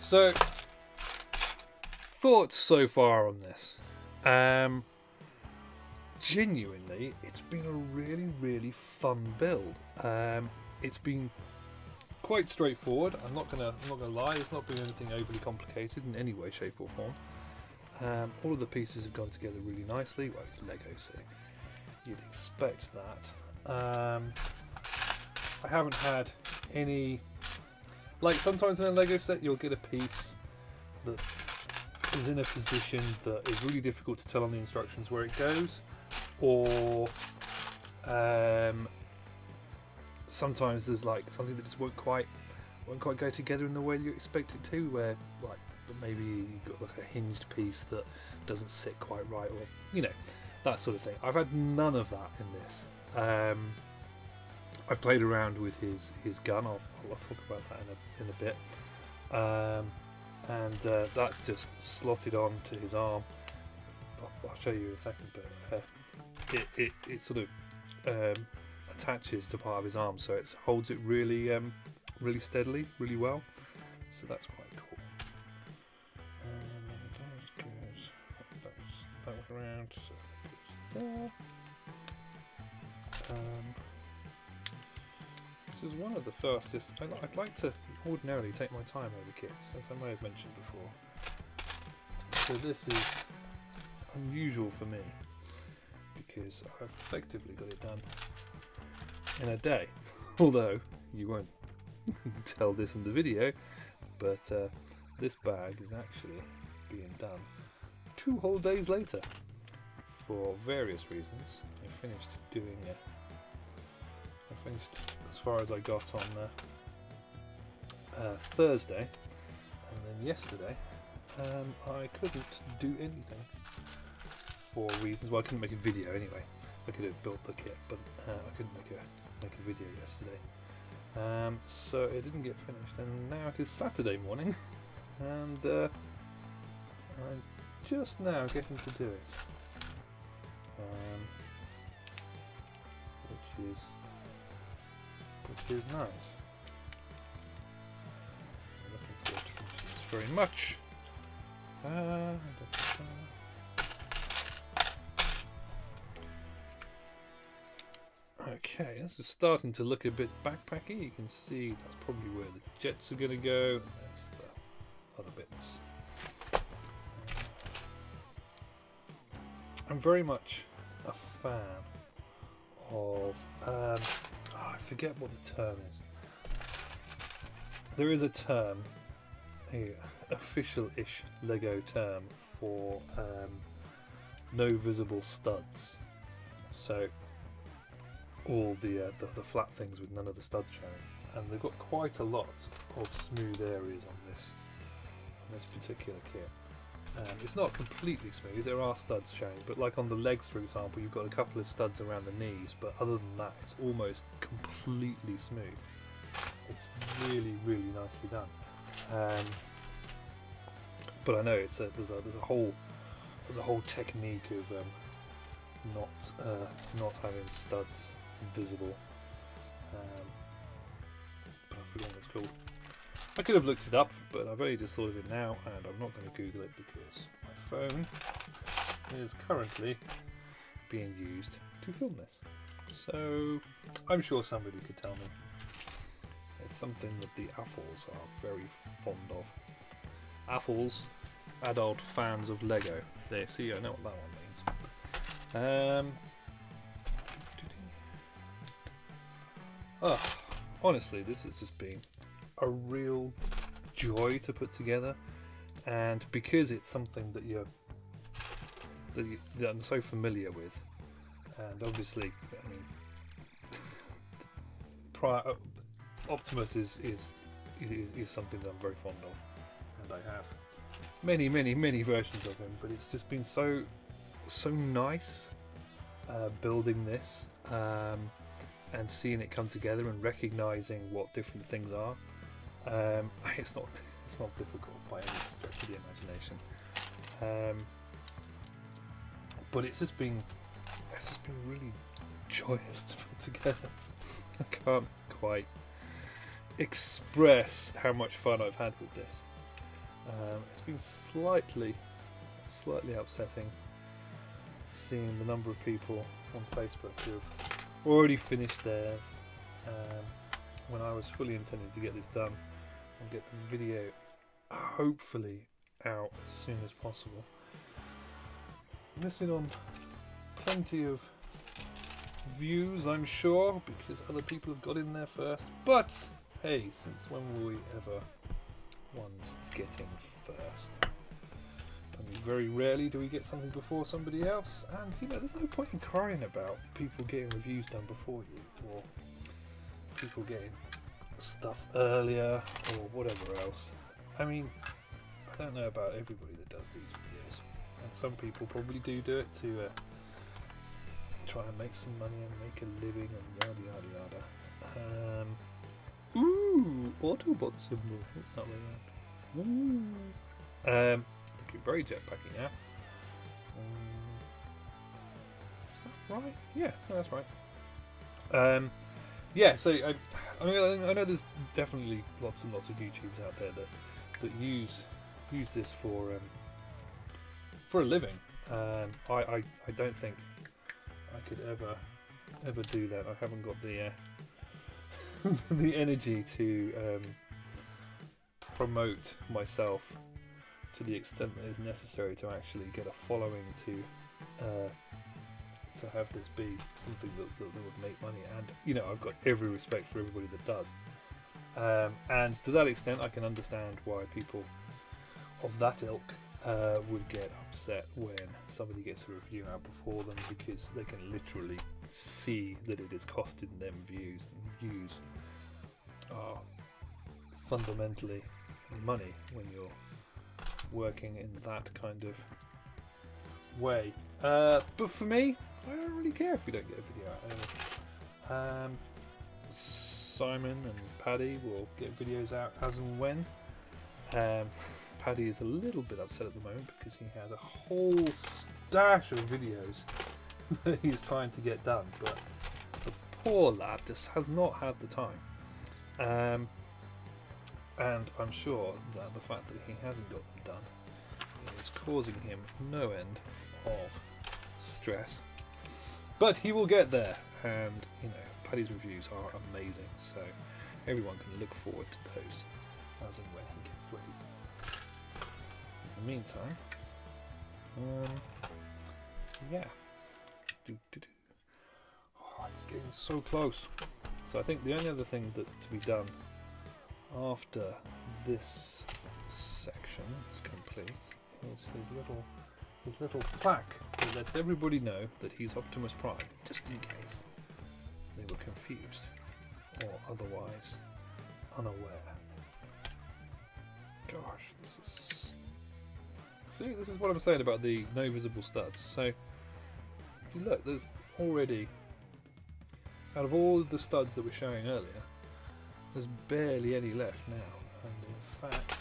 So, thoughts so far on this? genuinely, it's been a really fun build. It's been quite straightforward. I'm not gonna lie. It's not been anything overly complicated in any way, shape, or form. All of the pieces have gone together really nicely. Well, it's Lego, so you'd expect that. I haven't had any. Like sometimes in a Lego set, you'll get a piece that is in a position that is really difficult to tell on the instructions where it goes, or sometimes there's like something that just won't quite go together in the way you expect it to, where like maybe you've got like a hinged piece that doesn't sit quite right, or you know, that sort of thing. I've had none of that in this. I've played around with his gun. I'll talk about that in a bit. And that just slotted on to his arm. I'll show you in a second, but it sort of attaches to part of his arm, so it holds it really steadily, really well. So that's quite cool. That way around. So it goes there. This is one of the fastest. I'd like to ordinarily take my time over kits, as I may have mentioned before. So this is unusual for me because I've effectively got it done in a day. Although you won't tell this in the video, but this bag is actually being done 2 whole days later for various reasons. I finished as far as I got on Thursday, and then yesterday I couldn't do anything for reasons. Well, I couldn't make a video anyway. I could have built the kit, but I couldn't make a video yesterday. So it didn't get finished, and now it is Saturday morning, and I'm just now getting to do it, which is nice. I'm looking forward to finishing this very much. Okay, this is starting to look a bit backpacky. You can see that's probably where the jets are going to go, and there's the other bits. I'm very much a fan of I forget what the term is. There is a term, an official-ish Lego term for no visible studs. So all the flat things with none of the studs showing, and they've got quite a lot of smooth areas on this particular kit. It's not completely smooth, there are studs showing, but like on the legs for example, you've got a couple of studs around the knees, but other than that it's almost completely smooth. It's really nicely done. But I know there's a whole technique of not having studs visible. But I forgot what it's called. I could have looked it up, but I've only just thought of it now, and I'm not going to Google it because my phone is currently being used to film this. So I'm sure somebody could tell me. It's something that the Affles are very fond of. Affles, adult fans of Lego. There, see, I know what that one means. Honestly, this has just been a real joy to put together, and because it's something that I'm so familiar with, and obviously, I mean, Optimus is something that I'm very fond of, and I have many versions of him. But it's just been so nice building this and seeing it come together and recognizing what different things are. It's not difficult by any stretch of the imagination, but it's just been really joyous to put together. I can't quite express how much fun I've had with this. It's been slightly upsetting seeing the number of people on Facebook who have already finished theirs, when I was fully intending to get this done and get the video hopefully out as soon as possible. Missing on plenty of views, I'm sure, because other people have got in there first, but hey, since when were we ever ones to get in first? I mean, very rarely do we get something before somebody else, and you know, there's no point in crying about people getting reviews done before you, or people getting stuff earlier, or whatever else. I mean, I don't know about everybody that does these videos, and some people probably do it to try and make some money and make a living and yada yada yada. Ooh, Autobot symbol. That way around. Ooh. Look, you're very jetpacky now. Is that right? Yeah, no, that's right. Yeah, so I mean, I know there's definitely lots and lots of YouTubers out there that use this for a living. I don't think I could ever do that. I haven't got the the energy to promote myself to the extent that is necessary to actually get a following to have this be something that would make money. And you know, I've got every respect for everybody that does. And to that extent, I can understand why people of that ilk would get upset when somebody gets a review out before them, because they can literally see that it is costing them views, and views are fundamentally money when you're working in that kind of way. But for me, I don't really care if we don't get a video out. Simon and Paddy will get videos out as and when. Paddy is a little bit upset at the moment because he has a whole stash of videos that he's trying to get done, but the poor lad just has not had the time. And I'm sure that the fact that he hasn't got them done is causing him no end of stress. But he will get there, and you know, Paddy's reviews are amazing, so everyone can look forward to those as and when he gets ready. In the meantime, yeah. Oh, it's getting so close. So I think the only other thing that's to be done after this section is complete is his little plaque that lets everybody know that he's Optimus Prime, just in case they were confused or otherwise unaware. Gosh, this is what I'm saying about the no visible studs. So if you look, there's already, out of all the studs that we're showing earlier, there's barely any left now, and in fact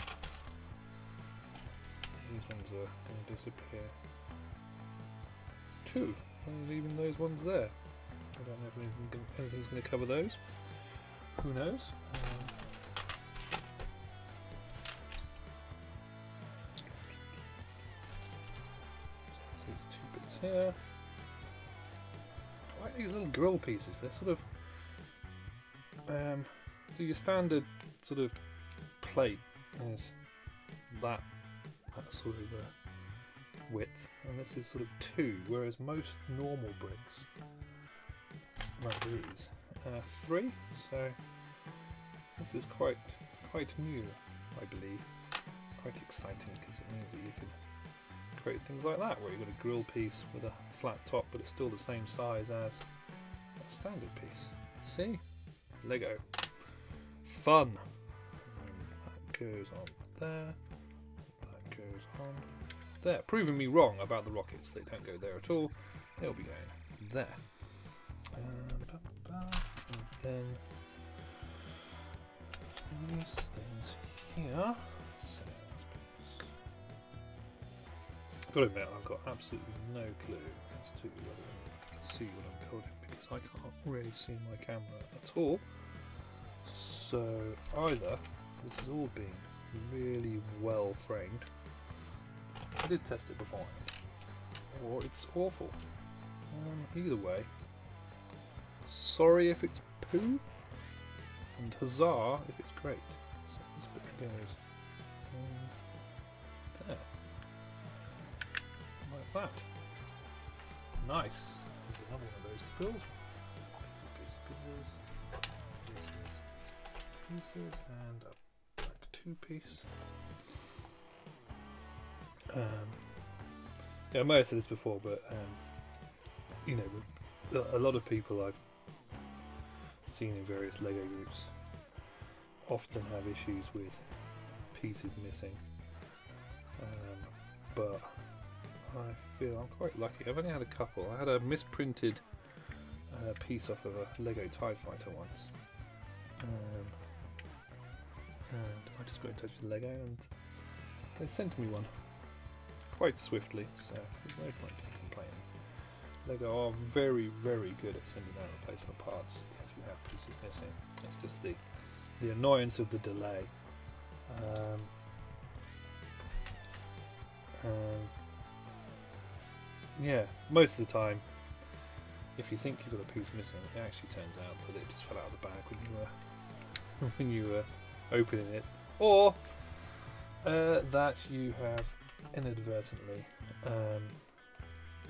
these ones are going to disappear too, and leaving those ones there. I don't know if anything's going to cover those. Who knows? So these 2 bits here. I like these little grill pieces. They're sort of so your standard sort of plate is that sort of width, and this is sort of 2, whereas most normal bricks like these 3. So this is quite new, I believe. Quite exciting, because it means that you can create things like that, where you've got a grill piece with a flat top, but it's still the same size as a standard piece. See? Lego. Fun. And that goes on there. That goes on there. Proving me wrong about the rockets. They don't go there at all. They'll be going there. And then these things here. So I've got to admit, I've got absolutely no clue as to whether I can see what I'm coding, because I can't really see my camera at all. So either this has all been really well framed. I did test it beforehand, or it's awful. Either way, sorry if it's poo, and huzzah if it's great. So this bit goes there, like that. Nice. There's another one of those to build. Pieces and a black 2-piece. Yeah, I might have said this before, but you know, a lot of people I've seen in various LEGO groups often have issues with pieces missing, but I feel I'm quite lucky. I've only had a couple. I had a misprinted piece off of a LEGO TIE Fighter once, and I just got in touch with LEGO and they sent me one quite swiftly, so there's no point in complaining. LEGO are very, very good at sending out replacement parts if you have pieces missing. It's just the annoyance of the delay. Yeah, most of the time, if you think you've got a piece missing, it actually turns out that it just fell out of the bag when you were opening it, or that you have inadvertently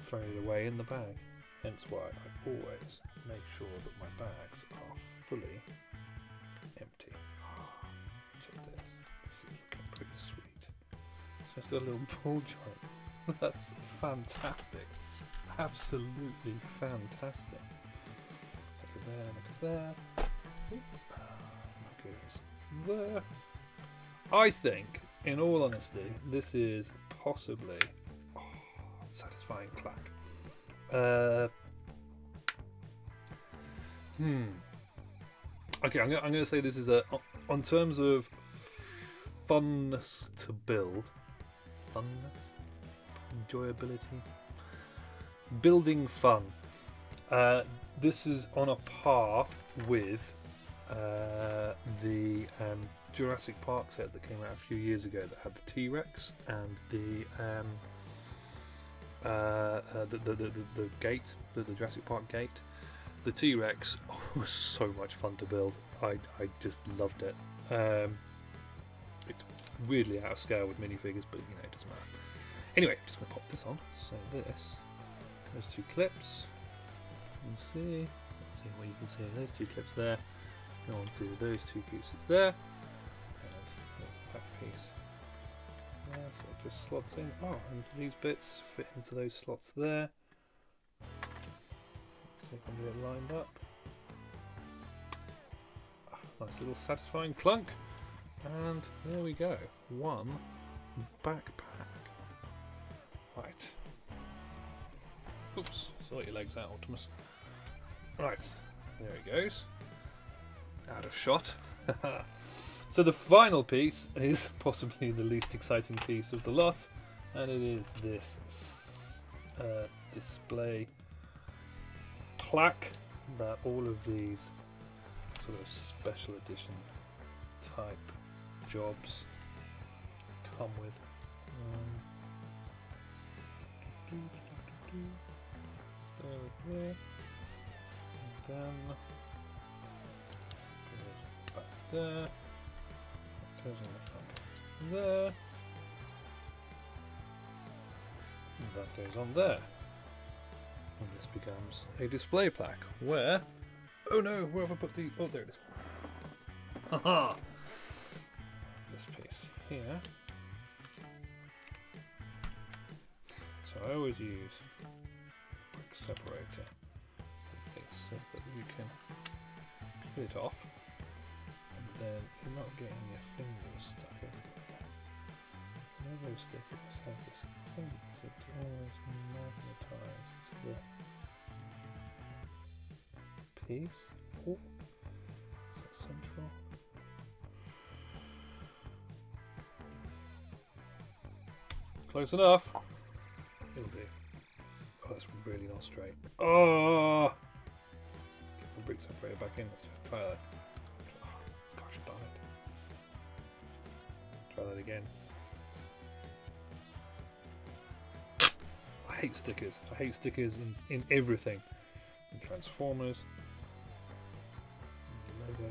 thrown it away in the bag. Hence why I always make sure that my bags are fully empty. Check this. This is looking pretty sweet. So it's got a little ball joint. That's fantastic. Absolutely fantastic. That goes there, that goes there. Oop. That goes there. I think, in all honesty, this is possibly satisfying Plaque. Okay, I'm going to say this is on terms of funness to build, enjoyability, building fun. This is on a par with the Jurassic Park set that came out a few years ago that had the T-Rex and the gate, the Jurassic Park gate. The T-Rex was so much fun to build. I just loved it. It's weirdly out of scale with minifigures, but you know, it doesn't matter. Anyway, just gonna pop this on. So this, those two clips. You can see. Let's see what you can see. Those two clips there. Go on to those two pieces there. And there's a back piece. There, so it just slots in. Oh, and these bits fit into those slots there. See if I can get it lined up. Nice little satisfying clunk. And there we go. One backpack. Right. Oops, sort your legs out, Optimus. Right, there he goes. Out of shot. So the final piece is possibly the least exciting piece of the lot, and it is this display plaque that all of these sort of special edition type jobs come with. There, and then goes back there, goes in the back there, and that goes on there. And this becomes a display plaque where, oh no, where have I put the, oh there it is. Haha! This piece here. So I always use quick separator so that you can peel it off and then you're not getting your fingers stuck everywhere. Never stickers have this tendency to always magnetize to the piece. Oh, is that central? Close enough. It'll do. Oh, that's really not straight. Oh! Get the brick separator back in. Let's try that. Oh, gosh darn it. Try that again. I hate stickers. I hate stickers in everything. In Transformers. Lego.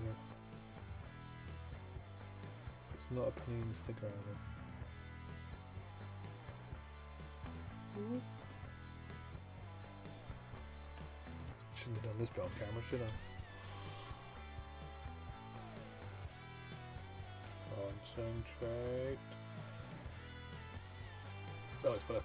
It's not a Panini sticker either. Shouldn't have done this bit on camera, should I? Concentrate. Oh, it's better.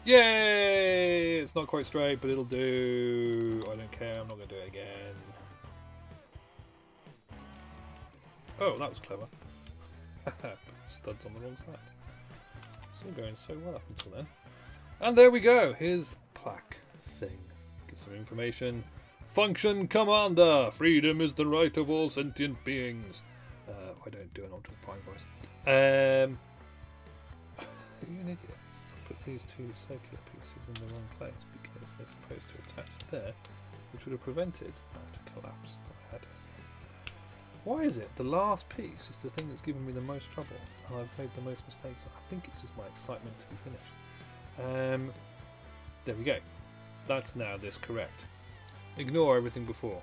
Yay! It's not quite straight, but it'll do. I don't care, I'm not going to do it again. Oh, that was clever. Studs on the wrong side. It's all going so well up until then. And there we go. Here's the plaque thing. Get some information. Function Commander. Freedom is the right of all sentient beings. I don't do an Optimus Prime voice. You're an idiot. I put these two circular pieces in the wrong place because they're supposed to attach there, which would have prevented that collapse that I had. Why is it the last piece is the thing that's given me the most trouble and I've made the most mistakes? I think it's just my excitement to be finished. There we go. That's now this correct. Ignore everything before.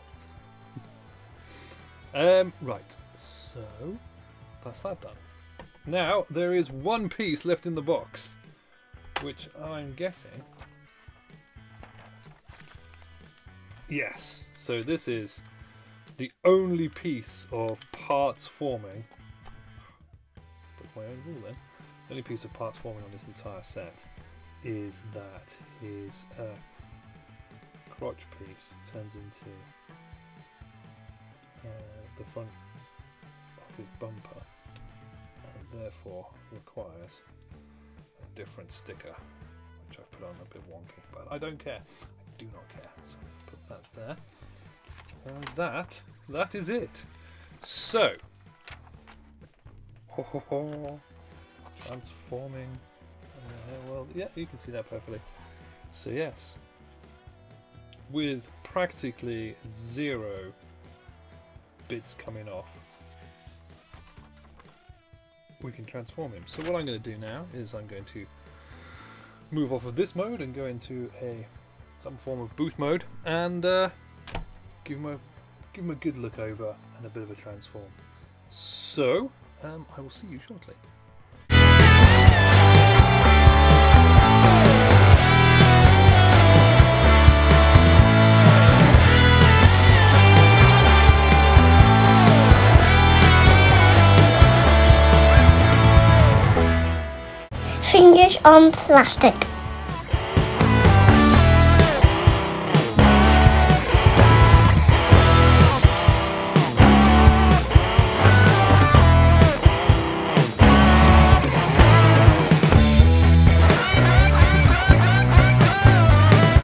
Right, so that's that done. Now there is one piece left in the box, which I'm guessing. Yes, so this is the only piece of parts forming. Put my own rule then. The only piece of parts forming on this entire set is that his crotch piece turns into the front of his bumper, and therefore requires a different sticker, which I've put on a bit wonky, but I don't care. I do not care. So put that there. And that is it. So, transforming. Well, yeah, you can see that perfectly. So yes, with practically 0 bits coming off, we can transform him. So what I'm going to do now is I'm going to move off of this mode and go into some form of boost mode and give him a good look over and a bit of a transform. So I will see you shortly. Fingers on plastic.